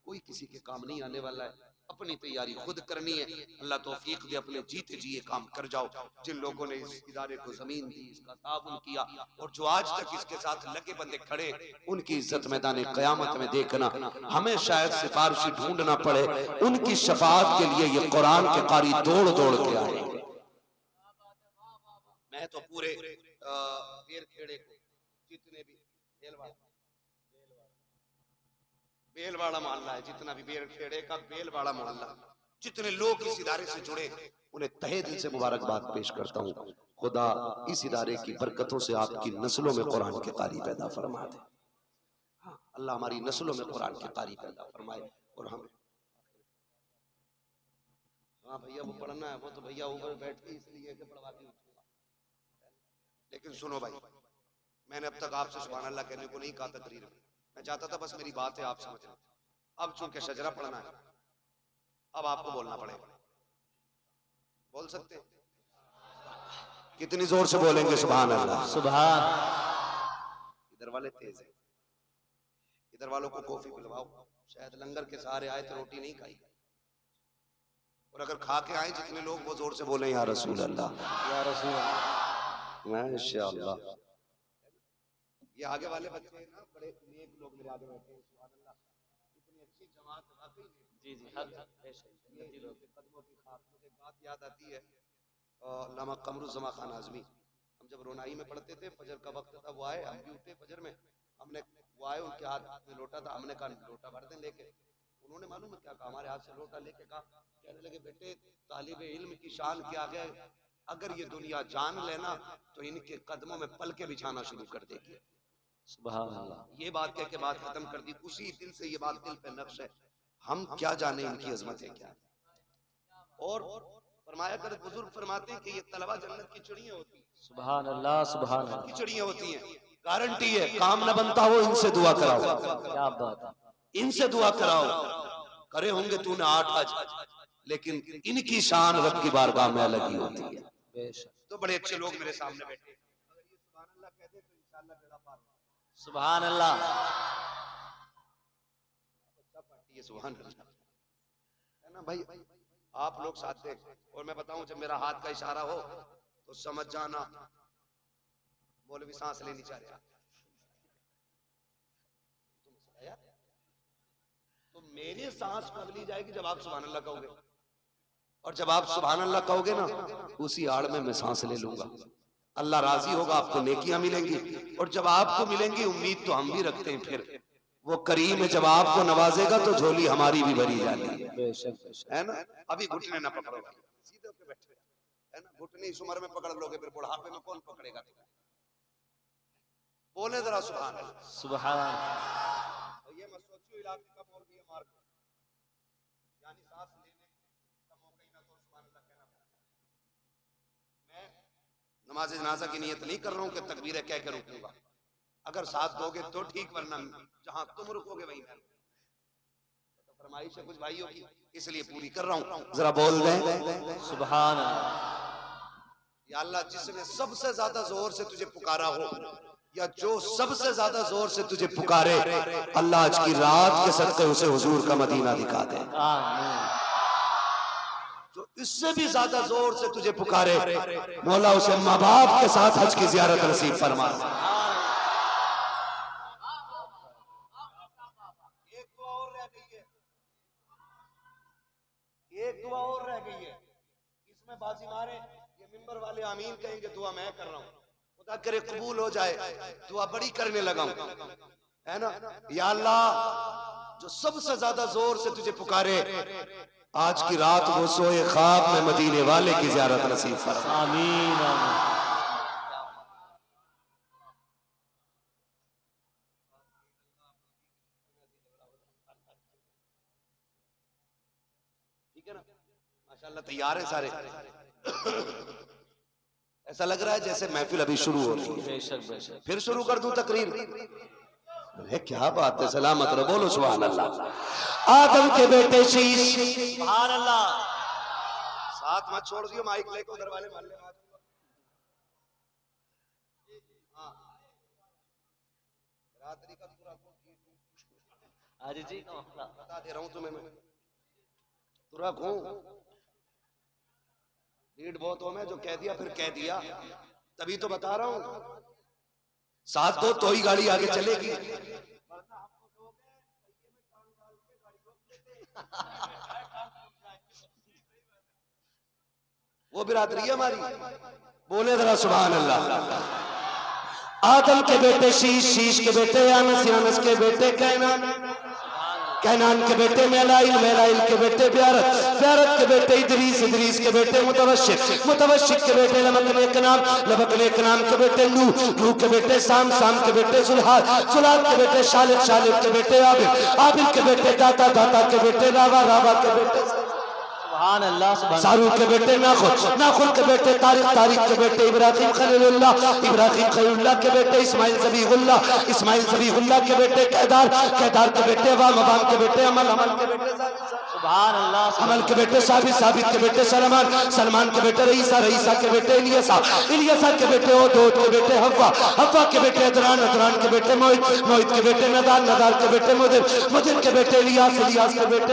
Speaker 2: कोई किसी के काम नहीं आने वाला है। अपनी तैयारी खुद करनी है। अल्लाह तौफीक दे, अपने जीते जी ये काम कर जाओ। जिन लोगों ने इस इदारे को जमीन दी, इसका ताउन किया, और जो आज तक इसके साथ लगे बंदे खड़े, उनकी इज्जत मैदान क़यामत में देखना, हमें शायद सिफारिशी ढूंढना पड़े, उनकी शफाअत के लिए ये कुरान के कारी दौड़ दौड़ के आएंगे। मैं तो पूरे बेर खेड़े को जितने भी बेलवाड़ा मोहल्ला है, जितना भी बेर खेड़े का बेलवाड़ा मोहल्ला, जितने लोग इस इदारे से जुड़े, उन्हें तहे दिल से मुबारकबाद पेश करता हूँ। खुदा इस इदारे की बरकतों से आपकी नस्लों में कुरान के कारी पैदा फरमा दे। हाँ, अल्लाह हमारी नस्लों में कुरान के कारी पैदा फरमाए। और हमें हाँ भैया वो पढ़ना है, वो तो भैया ऊपर बैठ के इसलिए कि पढ़वा के उठूंगा। लेकिन सुनो भाई, मैंने अब तक आपसे सुभान अल्लाह कहने को नहीं कहा तकरीर में, मैं चाहता था बस मेरी बात है आप समझ लें। अब चूंकि शजरा पढ़ना है, अब आपको बोलना पड़ेगा। बोल सकते हैं? कितनी जोर से बोलेंगे सुभान अल्लाह?
Speaker 3: सुभान।
Speaker 2: इधर वाले तेज है, इधर वालों को कॉफी पिलवाओ। शायद लंगर के सहारे आए तो रोटी नहीं खाई, और अगर खा के आए जितने लोग, वो जोर से बोले या रसूल अल्लाह,
Speaker 3: या रसूल अल्लाह।
Speaker 2: माशाअल्लाह। ये आगे वाले बच्चे हैं ना, बड़े नेक लोग मेरे आगे बैठे हैं, सुभान अल्लाह। इतनी अच्छी जमात वाकई में।
Speaker 3: जी जी,
Speaker 2: ये कदमों की खाक। मुझे बात याद आती है, अल्लामा कमरुज़्ज़मा खान आज़मी, हम जब रोनाई में पढ़ते थे, फजर का वक्त था, वो आए, हम भी उठे फजर में, हमने वो आए, उनके हाथ में लोटा था, हमने कहा लोटा भर दें लेके। उन्होंने मालूम है क्या कहा, हमारे हाथ से लोटा लेके कहा, कहने लगे बेटे तालिब इल्म की शान क्या है, अगर ये दुनिया जान लेना तो इनके कदमों में पलके बिछाना शुरू कर देगी।
Speaker 3: सुभान अल्लाह।
Speaker 2: ये बात कह के बात खत्म कर दी। उसी दिन से ये बात दिल पे नक्श है, हम क्या जाने इनकी अजमत है क्या। और फरमाया कर बुजुर्ग फरमाते हैं कि ये तलबा जन्नत की चिड़ियां होती हैं।
Speaker 3: सुभान अल्लाह, सुभान अल्लाह।
Speaker 2: की चिड़ियां होती हैं, गारंटी है, काम न बनता हो इनसे दुआ कराओ,
Speaker 3: क्या बात है।
Speaker 2: इनसे दुआ कराओ। करे होंगे तूने 8 हज, लेकिन इनकी शान रब की बारगाह में अलग ही होती है।
Speaker 3: बेशक।
Speaker 2: तो बड़े अच्छे लोग मेरे सामने बैठे, अगर ये सुभान अल्लाह कह दे तो इंशाअल्लाह बेड़ा पार।
Speaker 3: सुभान अल्लाह।
Speaker 2: ये सुभान अल्लाह है ना भाई, आप लोग साथ दें। और मैं बताऊं, जब मेरा हाथ का इशारा हो तो समझ जाना मौलवी सांस लेनी चाह रहा। तो मेरी सांस कब ली जाएगी? जब आप सुभान अल्लाह कहोगे, और जब आप सुभान अल्लाह कहोगे ना, उसी आड़ में मैं सांस ले लूंगा। अल्लाह राजी होगा, आपको नेकियां मिलेंगी, और जब आपको मिलेंगी, उम्मीद तो हम भी रखते हैं, फिर वो करीम है, जब आपको नवाजेगा तो झोली हमारी भी भरी जाती है।
Speaker 3: बेशक बेशक।
Speaker 2: है ना? अभी घुटने ना पकड़ो, सीधे होके बैठे, है ना? घुटने इस उम्र में पकड़ लोगे, फिर बुढ़ापे में कौन पकड़ेगा तुम्हें? बोले जरा सुभान अल्लाह।
Speaker 3: सुभान।
Speaker 2: ये मत सोचियो इलाके का मौलवी है मार को, यानी सांस लेने का मौका ही ना दो, सुभान अल्लाह कहना। मैं नमाज जनाजा की नियत नहीं कर रहा हूँ कि तकबीरें कह के रुकूंगा। अगर साथ दोगे तो ठीक, वरना जहां तुम रुकोगे वहीं मैं। तो फरमाइश है कुछ भाइयों की, इसलिए पूरी कर रहा हूँ। जरा बोल दें
Speaker 3: सुभान।
Speaker 2: या अल्लाह, जिसने सबसे ज्यादा जोर से तुझे पुकारा हो, या जो सबसे ज्यादा जोर से तुझे पुकारे, अल्लाह आज की रात के सदक़े उसे हुजूर का मदीना दिखा दे। जो इससे भी ज्यादा जोर से तुझे पुकारे, मौला उसे माँ बाप के साथ हज की ज़ियारत नसीब फरमा। एक दुआ और रह गई है, इसमें बाजी मारे, ये मिंबर वाले आमीन कहेंगे, दुआ मैं कर रहा हूँ, खुदा करे कबूल हो जाए, दुआ बड़ी करने लगा हूं, है ना? या अल्लाह, जो सबसे ज्यादा जोर से तुझे पुकारे, आज की रात वो सोए ख्वाब में मदीने वाले की ज़ियारत नसीब फरमा।
Speaker 3: आमीन आमीन।
Speaker 2: ठीक है ना? माशाल्लाह तैयार है सारे। ऐसा लग रहा है जैसे महफिल अभी शुरू हो रही है।
Speaker 3: बेशक बेशक।
Speaker 2: फिर शुरू कर दूं तकरीर? अरे क्या बात है, सलामत रहो, बोलो सुभान अल्लाह। आदम के बेटे शीश,
Speaker 3: सुभान अल्लाह।
Speaker 2: साथ मत छोड़ दियो, माइक लेके उधर वाले मोहल्ले में आ जाऊंगा। हाँ, रात्रि का पूरा
Speaker 3: आज जी
Speaker 2: बता दे रहा हूँ तुम्हें मैं। तुरक हूं, भीड़ बहुत हो, मैं जो कह दिया फिर कह दिया, तभी तो बता रहा हूं।
Speaker 1: साथ दो तो ही गाड़ी आगे चलेगी।
Speaker 2: वो बिरादरी है हमारी।
Speaker 1: बोले जरा सुभान अल्लाह। आदम के बेटे शीश, शीश के बेटे यानस, यानस के बेटे कैनान, कैनान के बेटे मेलाइल, मेलाइल के बेटे ब्यारत, ब्यारत के बेटे इदरीस, इदरीस के बेटे मुतवशिक, मुतवशिक के बेटे लबक ने कनाम, लबक ने कनाम के बेटे नूह, नूह के बेटे साम, साम के बेटे जुल्हाद, जुल्हाद के बेटे शालिक, शालिक के बेटे आबिल, आबिल के बेटे दाता, दाता के बेटे रावा, रावा के बेटे
Speaker 3: सुभान अल्लाह, सुभान
Speaker 1: सारूक के बेटे नाखुन, नाखुन के बेटे तारिक, तारिक के बेटे इब्राहिम खलीलुल्लाह, इब्राहिम खलीलुल्लाह के बेटे इस्माइल ज़बीहुल्लाह, इस्माइल ज़बीहुल्लाह के बेटे केदार, केदार के बेटे वाम, वाम के बेटे अमल, अमल के बेटे
Speaker 3: सुभान अल्लाह,
Speaker 1: अमल के बेटे साबित, साबित के बेटे सलमान, सलमान के बेटे रईसा, रईसा के बेटे इलियसा, इलियसा के बेटे ओदोद के बेटे हव्वा, हव्वा के बेटे अदरान, अदरान के बेटे मोहित, मोहित के बेटे नदार, नदार के बेटे मुदिर, मुदिर के बेटे इलियास, इलियास के बेटे